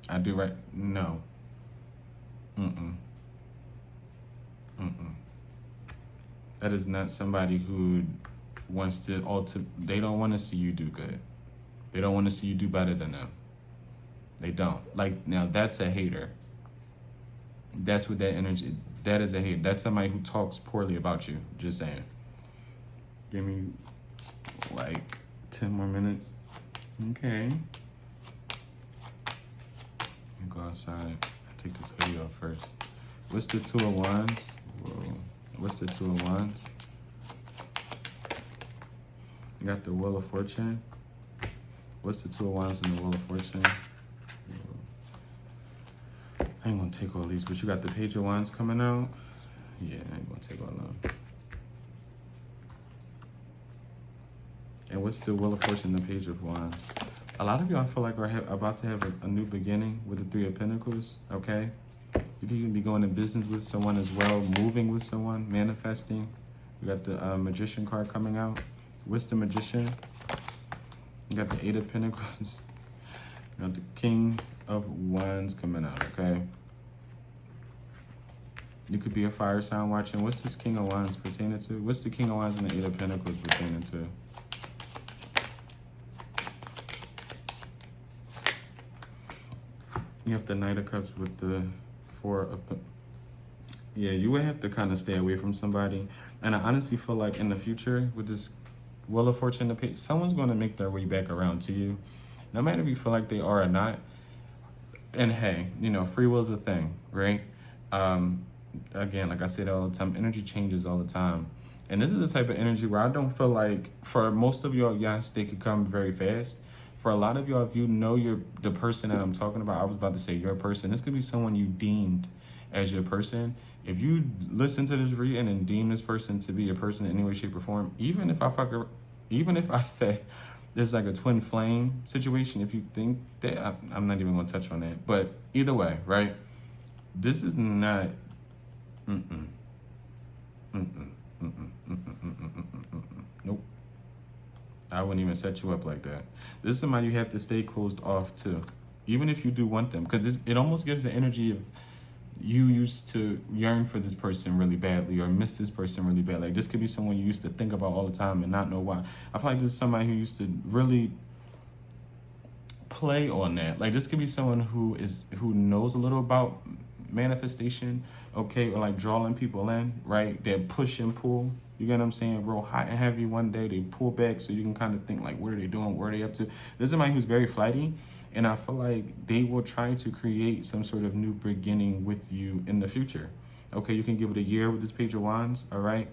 I do right. No. That is not somebody who wants to they don't want to see you do good. They don't want to see you do better than them. They don't. Like, now that's a hater. That's what that energy, that is a hater. That's somebody who talks poorly about you. Just saying. Give me like 10 more minutes. Okay. Go outside. I take this video off first. What's the 2 of Wands? Whoa. What's the 2 of Wands? You got the Wheel of Fortune. What's the 2 of Wands and the Wheel of Fortune? I ain't gonna take all these, but you got the Page of Wands coming out. Yeah, I ain't gonna take all of them. And what's the Wheel of Fortune, the Page of Wands? A lot of y'all feel like are about to have a new beginning with the Three of Pentacles, okay? You could even be going in business with someone as well, moving with someone, manifesting. You got the Magician card coming out. What's the Magician? You got the Eight of Pentacles. You got the King of Wands coming out, okay? You could be a fire sign watching. What's this King of Wands pertaining to? What's the King of Wands and the Eight of Pentacles pertaining to? You have the Knight of Cups with the Four of... Yeah, you would have to kind of stay away from somebody. And I honestly feel like in the future, with this Wheel of Fortune, someone's going to make their way back around to you. No matter if you feel like they are or not. And hey, you know, free will is a thing, right? Again, like I say that all the time, energy changes all the time. And this is the type of energy where I don't feel like, for most of y'all, yes, they could come very fast. For a lot of y'all, if you know you're the person that I'm talking about, I was about to say your person. This could be someone you deemed as your person. If you listen to this reading and deem this person to be your person in any way, shape, or form, even if I say there's like a twin flame situation, if you think that, I'm not even going to touch on that. But either way, right? This is not... Nope. I wouldn't even set you up like that. This is somebody you have to stay closed off to, even if you do want them, because it almost gives the energy of you used to yearn for this person really badly or miss this person really bad. Like, this could be someone you used to think about all the time and not know why. I feel like this is somebody who used to really play on that. Like, this could be someone who knows a little about manifestation, okay, or like drawing people in, right? They push and pull. You get what I'm saying? Real hot and heavy one day, they pull back so you can kind of think like, what are they doing? What are they up to? This is somebody who's very flighty, and I feel like they will try to create some sort of new beginning with you in the future. Okay, you can give it a year with this Page of Wands, all right?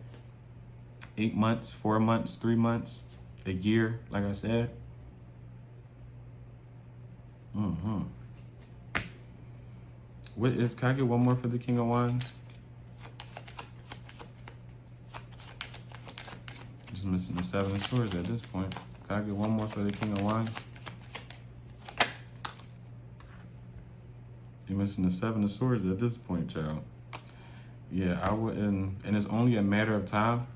8 months, 4 months, 3 months, a year, like I said. Can I get one more for the King of Wands? Just missing the Seven of Swords at this point. Can I get one more for the King of Wands? You're missing the Seven of Swords at this point, child. Yeah, I wouldn't, and it's only a matter of time.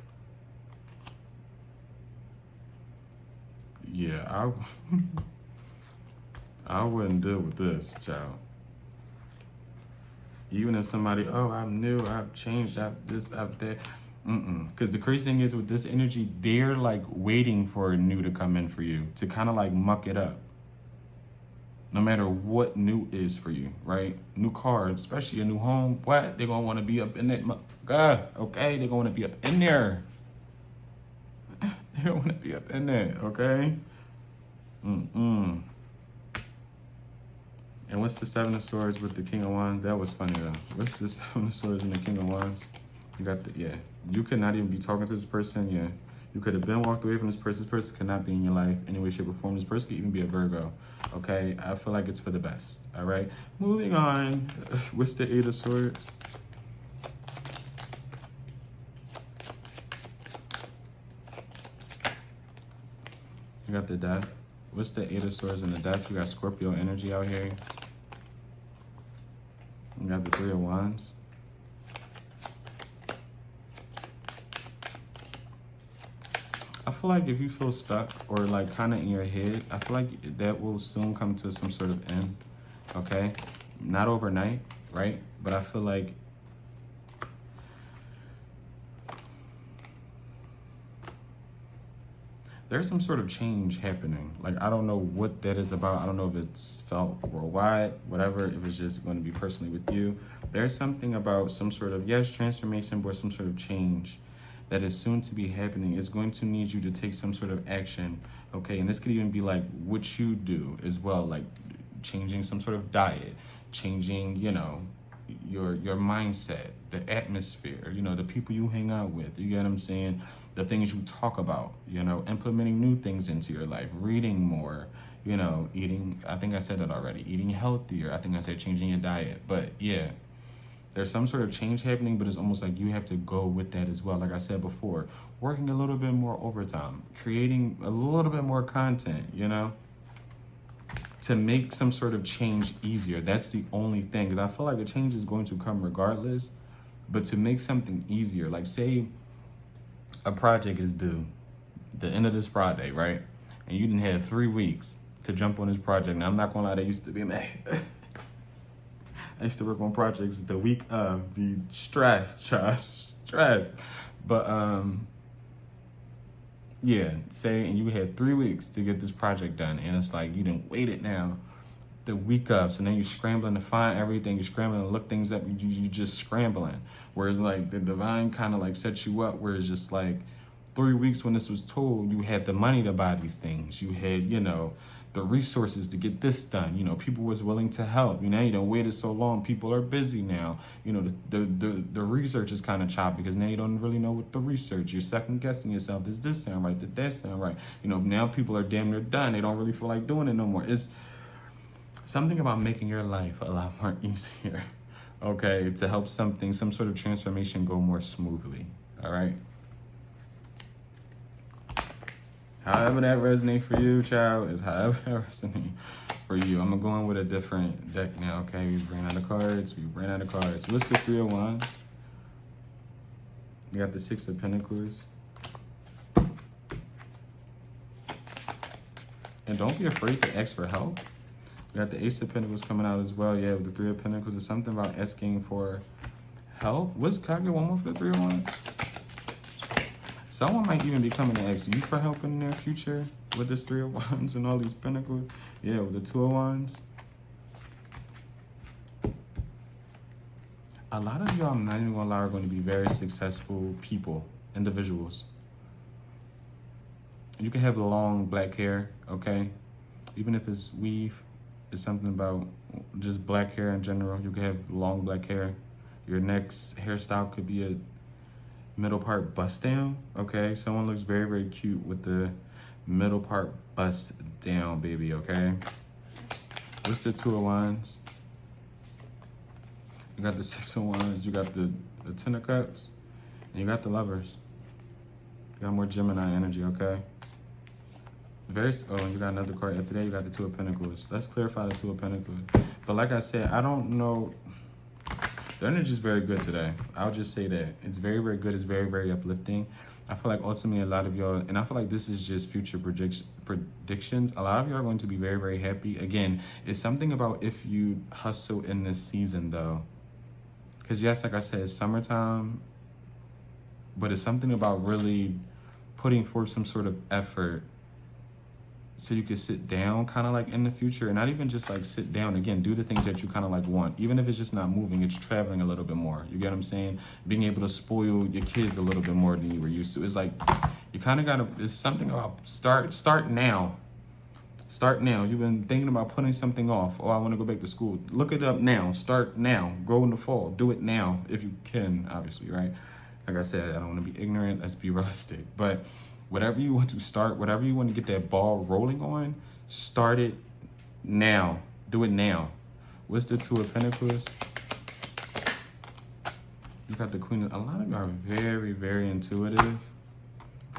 Yeah, I wouldn't deal with this, child. Even if somebody, oh, I'm new, I've changed, I've this, I've that. Because the crazy thing is with this energy, they're like waiting for a new to come in for you to kind of like muck it up. No matter what new is for you, right? New car, especially a new home. What? They're going to want to be up in that. God, okay? They're going to be up in there. They don't want to be up in there, okay? And what's the Seven of Swords with the King of Wands? That was funny, though. What's the Seven of Swords and the King of Wands? You got the, yeah. You could not even be talking to this person, yeah. You could have been walked away from this person. This person could not be in your life any way, shape, or form. This person could even be a Virgo, okay? I feel like it's for the best, all right? Moving on. What's the Eight of Swords? You got the Death. What's the Eight of Swords and the Death? You got Scorpio energy out here. You got the Three of Wands. I feel like if you feel stuck or like kind of in your head, I feel like that will soon come to some sort of end, okay? Not overnight, right? But I feel like there's some sort of change happening. Like, I don't know what that is about. I don't know if it's felt worldwide, whatever, if it's just going to be personally with you. There's something about some sort of, yes, transformation, but some sort of change that is soon to be happening. It's going to need you to take some sort of action, okay? And this could even be like what you do as well, like changing some sort of diet, changing, you know, your mindset, the atmosphere, you know, the people you hang out with, you get what I'm saying? The things you talk about, you know, implementing new things into your life, reading more, you know, eating, I think I said that already, eating healthier. I think I said changing your diet, but yeah, There's some sort of change happening, but it's almost like you have to go with that as well. Like I said before, working a little bit more overtime, creating a little bit more content, you know, to make some sort of change easier. That's the only thing, because I feel like a change is going to come regardless, but to make something easier, like say a project is due the end of this Friday, right? And you didn't have 3 weeks to jump on this project. Now, I'm not gonna lie, that used to be mad. I used to work on projects the week of, be stressed. But yeah, say, and you had 3 weeks to get this project done, and it's like you didn't wait it now the week of, so now you're scrambling to find everything, you're scrambling to look things up, you just scrambling. Whereas like the divine kind of like sets you up, where it's just like 3 weeks when this was told, you had the money to buy these things, you had, you know, the resources to get this done, you know, people was willing to help. You know, you don't waited so long, people are busy now, you know, the research is kind of choppy because now you don't really know what the research, you're second guessing yourself, does this sound right, did that sound right, you know, now people are damn near done, they don't really feel like doing it no more. It's something about making your life a lot more easier, okay, to help some sort of transformation go more smoothly, all right? However that resonates for you, child, is however that resonates for you. I'm going to go in with a different deck now, okay? We ran out of cards. What's the Three of Wands? We got the Six of Pentacles. And don't be afraid to ask for help. We got the Ace of Pentacles coming out as well. Yeah, with the Three of Pentacles, it's something about asking for help. Can I get one more for the Three of Wands? Someone might even be coming to ask you for help in their future with this Three of Wands and all these Pentacles. Yeah, with the Two of Wands. A lot of y'all, I'm not even gonna lie, are going to be very successful people, individuals. You can have long black hair, okay? Even if it's weave, it's something about just black hair in general. You can have long black hair. Your next hairstyle could be a middle part bust down, okay? Someone looks very, very cute with the middle part bust down, baby, okay? What's the Two of Wands? You got the Six of Wands, you got the Ten of Cups, and you got the Lovers. You got more Gemini energy, okay? And you got another card. After that, you got the Two of Pentacles. Let's clarify the Two of Pentacles. But like I said, I don't know. The energy is very good today. I'll just say that. It's very, very good. It's very, very uplifting. I feel like ultimately a lot of y'all, and I feel like this is just future predictions. A lot of y'all are going to be very, very happy. Again, it's something about if you hustle in this season though. Because yes, like I said, it's summertime, but it's something about really putting forth some sort of effort so you can sit down kind of like in the future, and not even just like sit down, again, do the things that you kind of like want, even if it's just not moving, it's traveling a little bit more. You get what I'm saying? Being able to spoil your kids a little bit more than you were used to. It's like, you kind of got to, it's something about start now. Start now. You've been thinking about putting something off. Oh, I want to go back to school. Look it up now. Start now. Go in the fall. Do it now if you can, obviously, right? Like I said, I don't want to be ignorant. Let's be realistic. But whatever you want to start, whatever you want to get that ball rolling on, start it now. Do it now. What's the Two of Pentacles? You got the Queen. A lot of you are very, very intuitive.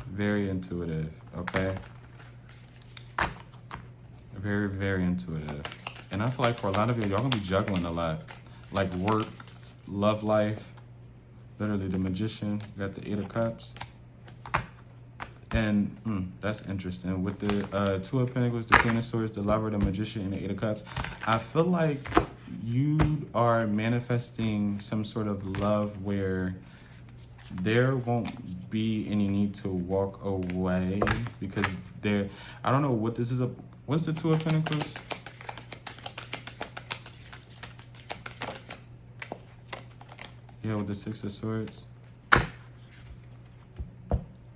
Very intuitive, okay? Very, very intuitive. And I feel like for a lot of y'all gonna be juggling a lot. Like work, love life, literally the Magician. You got the Eight of Cups. And that's interesting. With the Two of Pentacles, the Queen of Swords, the Lover, the Magician, and the Eight of Cups, I feel like you are manifesting some sort of love where there won't be any need to walk away because I don't know what this is. What's the Two of Pentacles? Yeah, with the Six of Swords.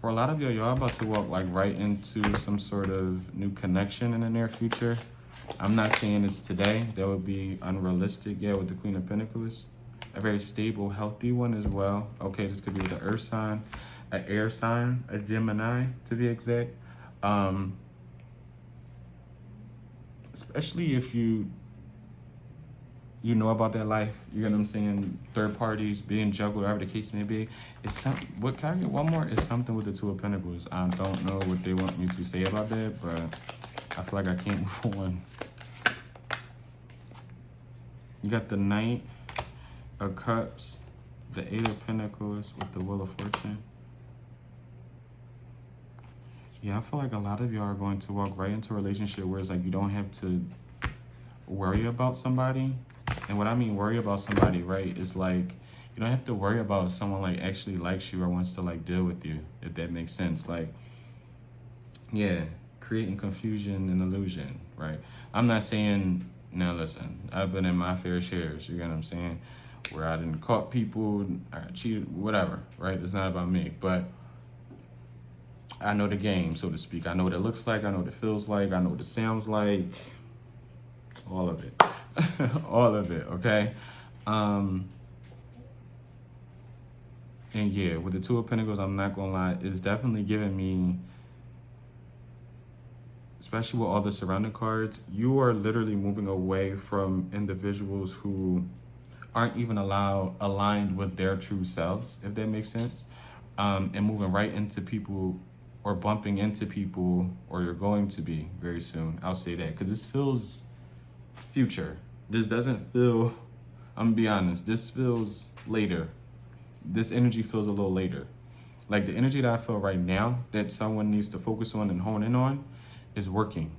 For a lot of y'all about to walk like right into some sort of new connection in the near future. I'm not saying it's today. That would be unrealistic. Yeah, with the Queen of Pentacles. A very stable, healthy one as well. Okay, this could be with an earth sign, an air sign, a Gemini to be exact. Especially if you you know about that life. You get what I'm saying? Third parties, being juggled, whatever the case may be. It's some. What can I get one more? It's something with the Two of Pentacles. I don't know what they want me to say about that, but I feel like I can't move on. You got the Knight of Cups, the Eight of Pentacles with the Wheel of Fortune. Yeah, I feel like a lot of y'all are going to walk right into a relationship where it's like you don't have to worry about somebody. And what I mean worry about somebody, right, is like you don't have to worry about if someone like actually likes you or wants to like deal with you, if that makes sense. Like, yeah, creating confusion and illusion, right? I'm not saying, now listen, I've been in my fair shares, you get what I'm saying, where I didn't caught people, I cheated, whatever, right? It's not about me, but I know the game, so to speak. I know what it looks like, I know what it feels like, I know what it sounds like, all of it. All of it, okay? And yeah, with the Two of Pentacles, I'm not gonna lie, it's definitely giving me, especially with all the surrounding cards, you are literally moving away from individuals who aren't even aligned with their true selves, if that makes sense, and moving right into people or bumping into people, or you're going to be very soon. I'll say that, because this feels future. This doesn't feel, I'm gonna be honest, this feels later. This energy feels a little later. Like the energy that I feel right now that someone needs to focus on and hone in on is working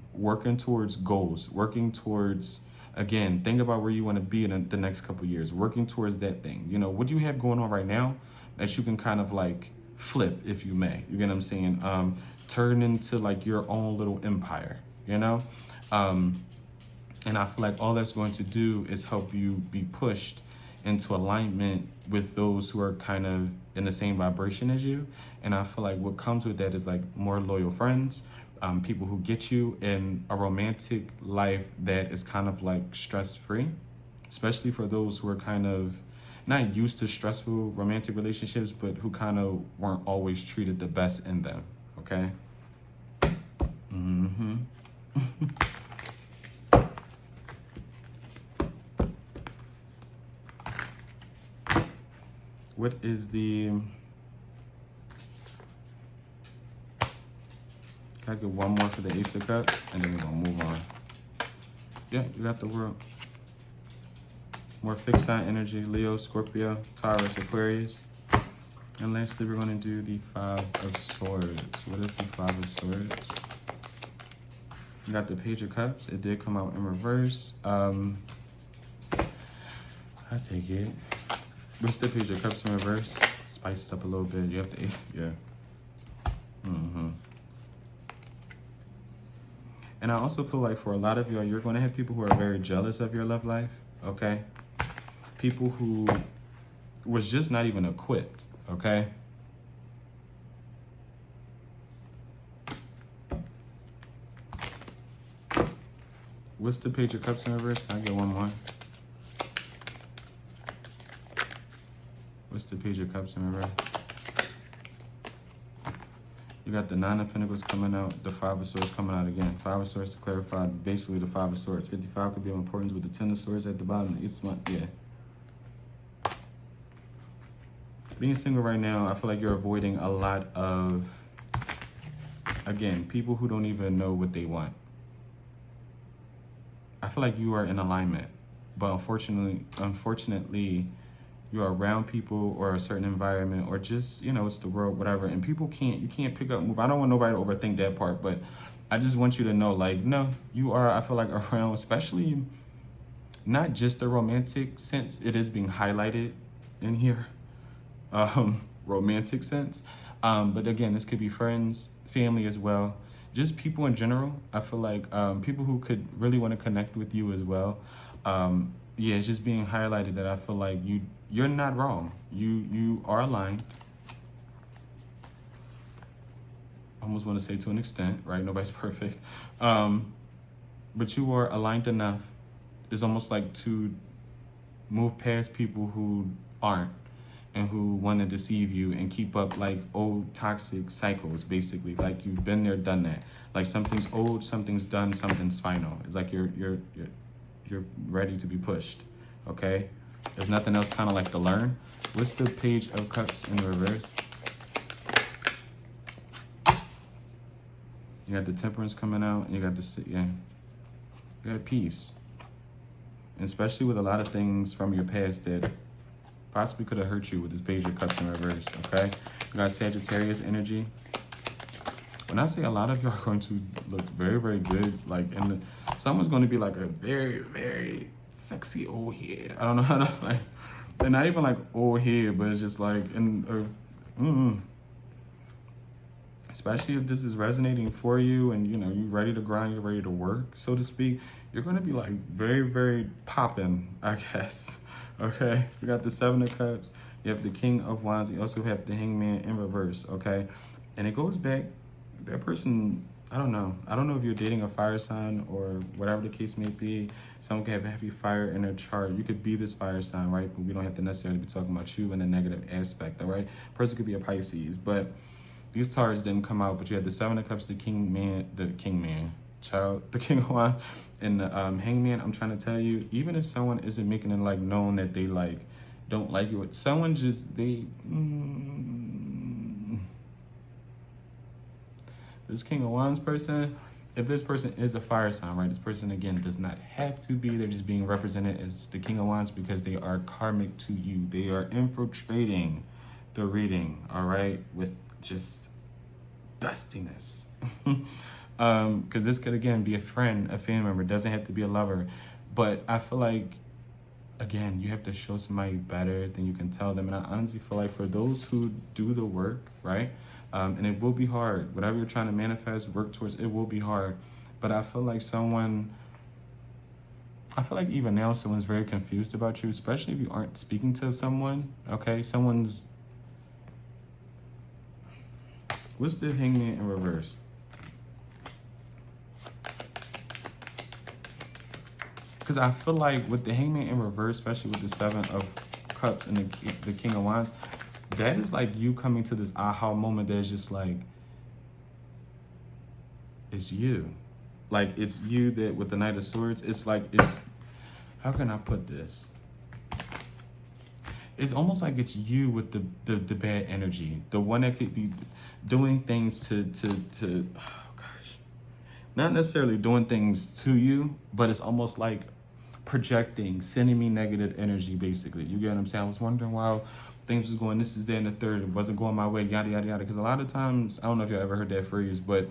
towards goals, working towards, again, think about where you want to be in the next couple of years, working towards that thing. You know, what do you have going on right now that you can kind of like flip, if you may, you get what I'm saying? Turn into like your own little empire, you know? And I feel like all that's going to do is help you be pushed into alignment with those who are kind of in the same vibration as you. And I feel like what comes with that is like more loyal friends, people who get you in a romantic life that is kind of like stress-free, especially for those who are kind of not used to stressful romantic relationships, but who kind of weren't always treated the best in them, okay? Mm-hmm. What is the, can I get one more for the Ace of Cups? And then we're gonna move on. Yeah, you got the World. More fixed sign energy, Leo, Scorpio, Taurus, Aquarius. And lastly, we're gonna do the Five of Swords. What is the Five of Swords? You got the Page of Cups. It did come out in reverse. I take it. What's the Page of Cups in reverse? Spice it up a little bit. You have to, yeah. Mm-hmm. And I also feel like for a lot of y'all, you're going to have people who are very jealous of your love life, okay? People who was just not even equipped, okay? What's the Page of Cups in reverse? Can I get one more? What's the Page of Cups in reverse? You got the Nine of Pentacles coming out, the Five of Swords coming out again. Five of Swords to clarify, basically the Five of Swords. 55 could be of importance with the Ten of Swords at the bottom. Each one, yeah. Being single right now, I feel like you're avoiding a lot of, again, people who don't even know what they want. I feel like you are in alignment, but unfortunately, you are around people or a certain environment or just, you know, it's the world, whatever. And people you can't pick up, move. I don't want nobody to overthink that part, but I just want you to know, like, no, you are, I feel like around, especially not just the romantic sense. It is being highlighted in here, romantic sense. But again, this could be friends, family as well. Just people in general. I feel like people who could really want to connect with you as well. Yeah, it's just being highlighted that I feel like you're not wrong. You are aligned. Almost want to say to an extent, right? Nobody's perfect. But you are aligned enough. It's almost like to move past people who aren't and who want to deceive you and keep up like old toxic cycles, basically. Like you've been there, done that. Like something's old, something's done, something's final. It's like you're ready to be pushed, okay? There's nothing else kind of like to learn. What's the Page of Cups in reverse? You got the Temperance coming out, and you got the, yeah. You got peace. And especially with a lot of things from your past that possibly could have hurt you with this Page of Cups in reverse, okay? You got Sagittarius energy. When I say a lot of you are going to look very, very good, like, and someone's going to be like a very, very sexy old head. I don't know how to, like, and not even like old head, but it's just like, especially if this is resonating for you and, you know, you're ready to grind, you're ready to work, so to speak, you're going to be like very, very popping, I guess. Okay, we got the Seven of Cups, you have the King of Wands, you also have the Hangman in reverse, okay? And it goes back, that person, I don't know if you're dating a fire sign or whatever the case may be. Someone can have heavy fire in their chart. You could be this fire sign, right? But we don't have to necessarily be talking about you in a negative aspect, all right? Person could be a Pisces, but these cards didn't come out, but you had the Seven of Cups, the King of Wands, and the Hangman. I'm trying to tell you, even if someone isn't making it like known that they like don't like you, someone just this King of Wands person, if this person is a fire sign, right? This person again does not have to be. They're just being represented as the King of Wands because they are karmic to you. They are infiltrating the reading, all right, with just dustiness. Because this could again be a friend, a family member, doesn't have to be a lover. But I feel like, again, you have to show somebody better than you can tell them. And I honestly feel like for those who do the work, right? And it will be hard. Whatever you're trying to manifest, work towards, it will be hard. But I feel like even now someone's very confused about you, especially if you aren't speaking to someone, okay? What's the Hangman in reverse? Because I feel like with the Hangman in reverse, especially with the Seven of Cups and the King of Wands, that is like you coming to this aha moment that's just like, it's you. Like, it's you that with the Knight of Swords, it's like, how can I put this? It's almost like it's you with the bad energy. The one that could be doing things to oh gosh. Not necessarily doing things to you, but it's almost like projecting, sending me negative energy, basically. You get what I'm saying? I was wondering why things was going, this is there and the third, it wasn't going my way, yada, yada, yada. Because a lot of times, I don't know if you ever heard that phrase, but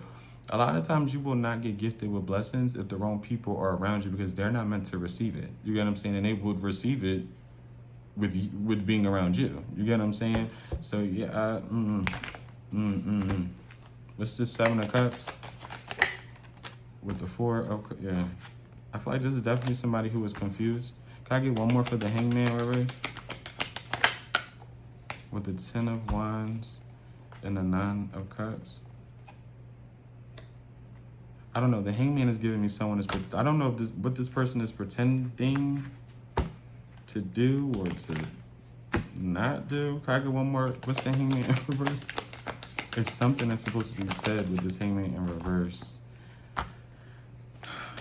a lot of times you will not get gifted with blessings if the wrong people are around you because they're not meant to receive it. You get what I'm saying? And they would receive it with being around you. You get what I'm saying? So, yeah, what's this Seven of Cups? With the Four of, yeah. I feel like this is definitely somebody who was confused. Can I get one more for the Hangman, whatever? With the Ten of Wands and the Nine of Cups. I don't know. The Hangman is giving me someone is. I don't know if what this person is pretending to do or to not do. Can I get one more? What's the Hangman in reverse? It's something that's supposed to be said with this Hangman in reverse.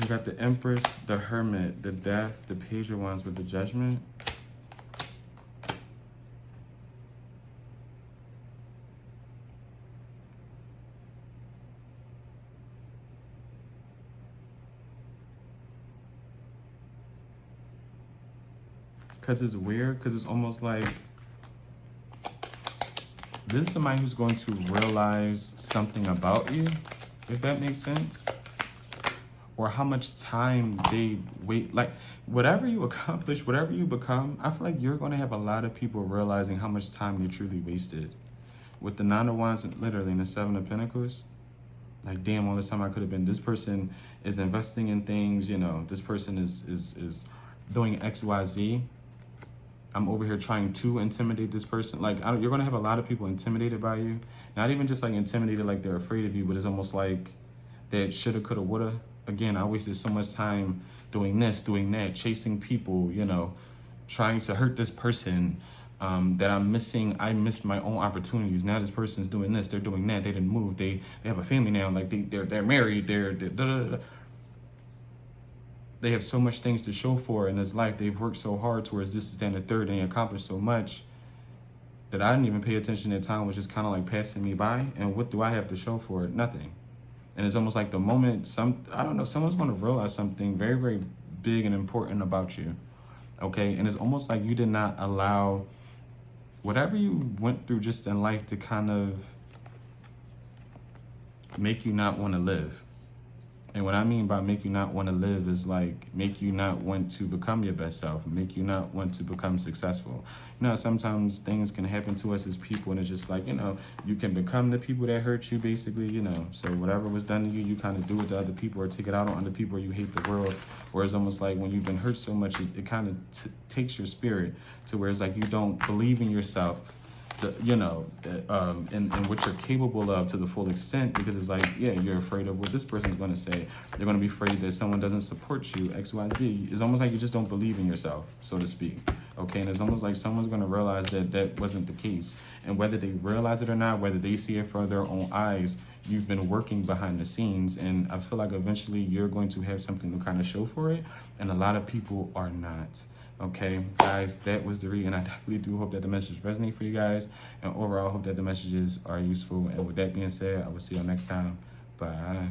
You got the Empress, the Hermit, the Death, the Page of Wands with the Judgment. Because it's weird, because it's almost like this is somebody who's going to realize something about you, if that makes sense. Or how much time they wait. Like, whatever you accomplish, whatever you become, I feel like you're going to have a lot of people realizing how much time you truly wasted. With the Nine of Wands, literally, and the Seven of Pentacles. Like, damn, all this time I could have been. This person is investing in things, you know. This person is doing X, Y, Z. I'm over here trying to intimidate this person. Like, you're going to have a lot of people intimidated by you. Not even just, like, intimidated like they're afraid of you, but it's almost like that shoulda, coulda, woulda. Again, I wasted so much time doing this, doing that, chasing people, you know, trying to hurt this person that I missed my own opportunities. Now this person's doing this, they're doing that, they didn't move, they have a family now, like they're married, they're da, da, da, da. they have so much things to show for in this life. They've worked so hard towards this, and the third, and they accomplished so much that I didn't even pay attention. That time was just kind of like passing me by. And what do I have to show for it? Nothing. And it's almost like the moment someone's going to realize something very, very big and important about you. Okay. And it's almost like you did not allow whatever you went through just in life to kind of make you not want to live. And what I mean by make you not want to live is like make you not want to become your best self, make you not want to become successful. You know, sometimes things can happen to us as people, and it's just like, you know, you can become the people that hurt you, basically, you know. So whatever was done to you, you kind of do it to other people or take it out on other people, or you hate the world. Or it's almost like when you've been hurt so much, it kind of takes your spirit to where it's like you don't believe in yourself, and what you're capable of to the full extent, because it's like, yeah, you're afraid of what this person's going to say. You're going to be afraid that someone doesn't support you, X, Y, Z. It's almost like you just don't believe in yourself, so to speak. Okay, and it's almost like someone's going to realize that that wasn't the case. And whether they realize it or not, whether they see it for their own eyes, you've been working behind the scenes. And I feel like eventually you're going to have something to kind of show for it. And a lot of people are not. Okay, guys, that was the read, and I definitely do hope that the message resonate for you guys, and overall, I hope that the messages are useful. And with that being said, I will see you next time. Bye.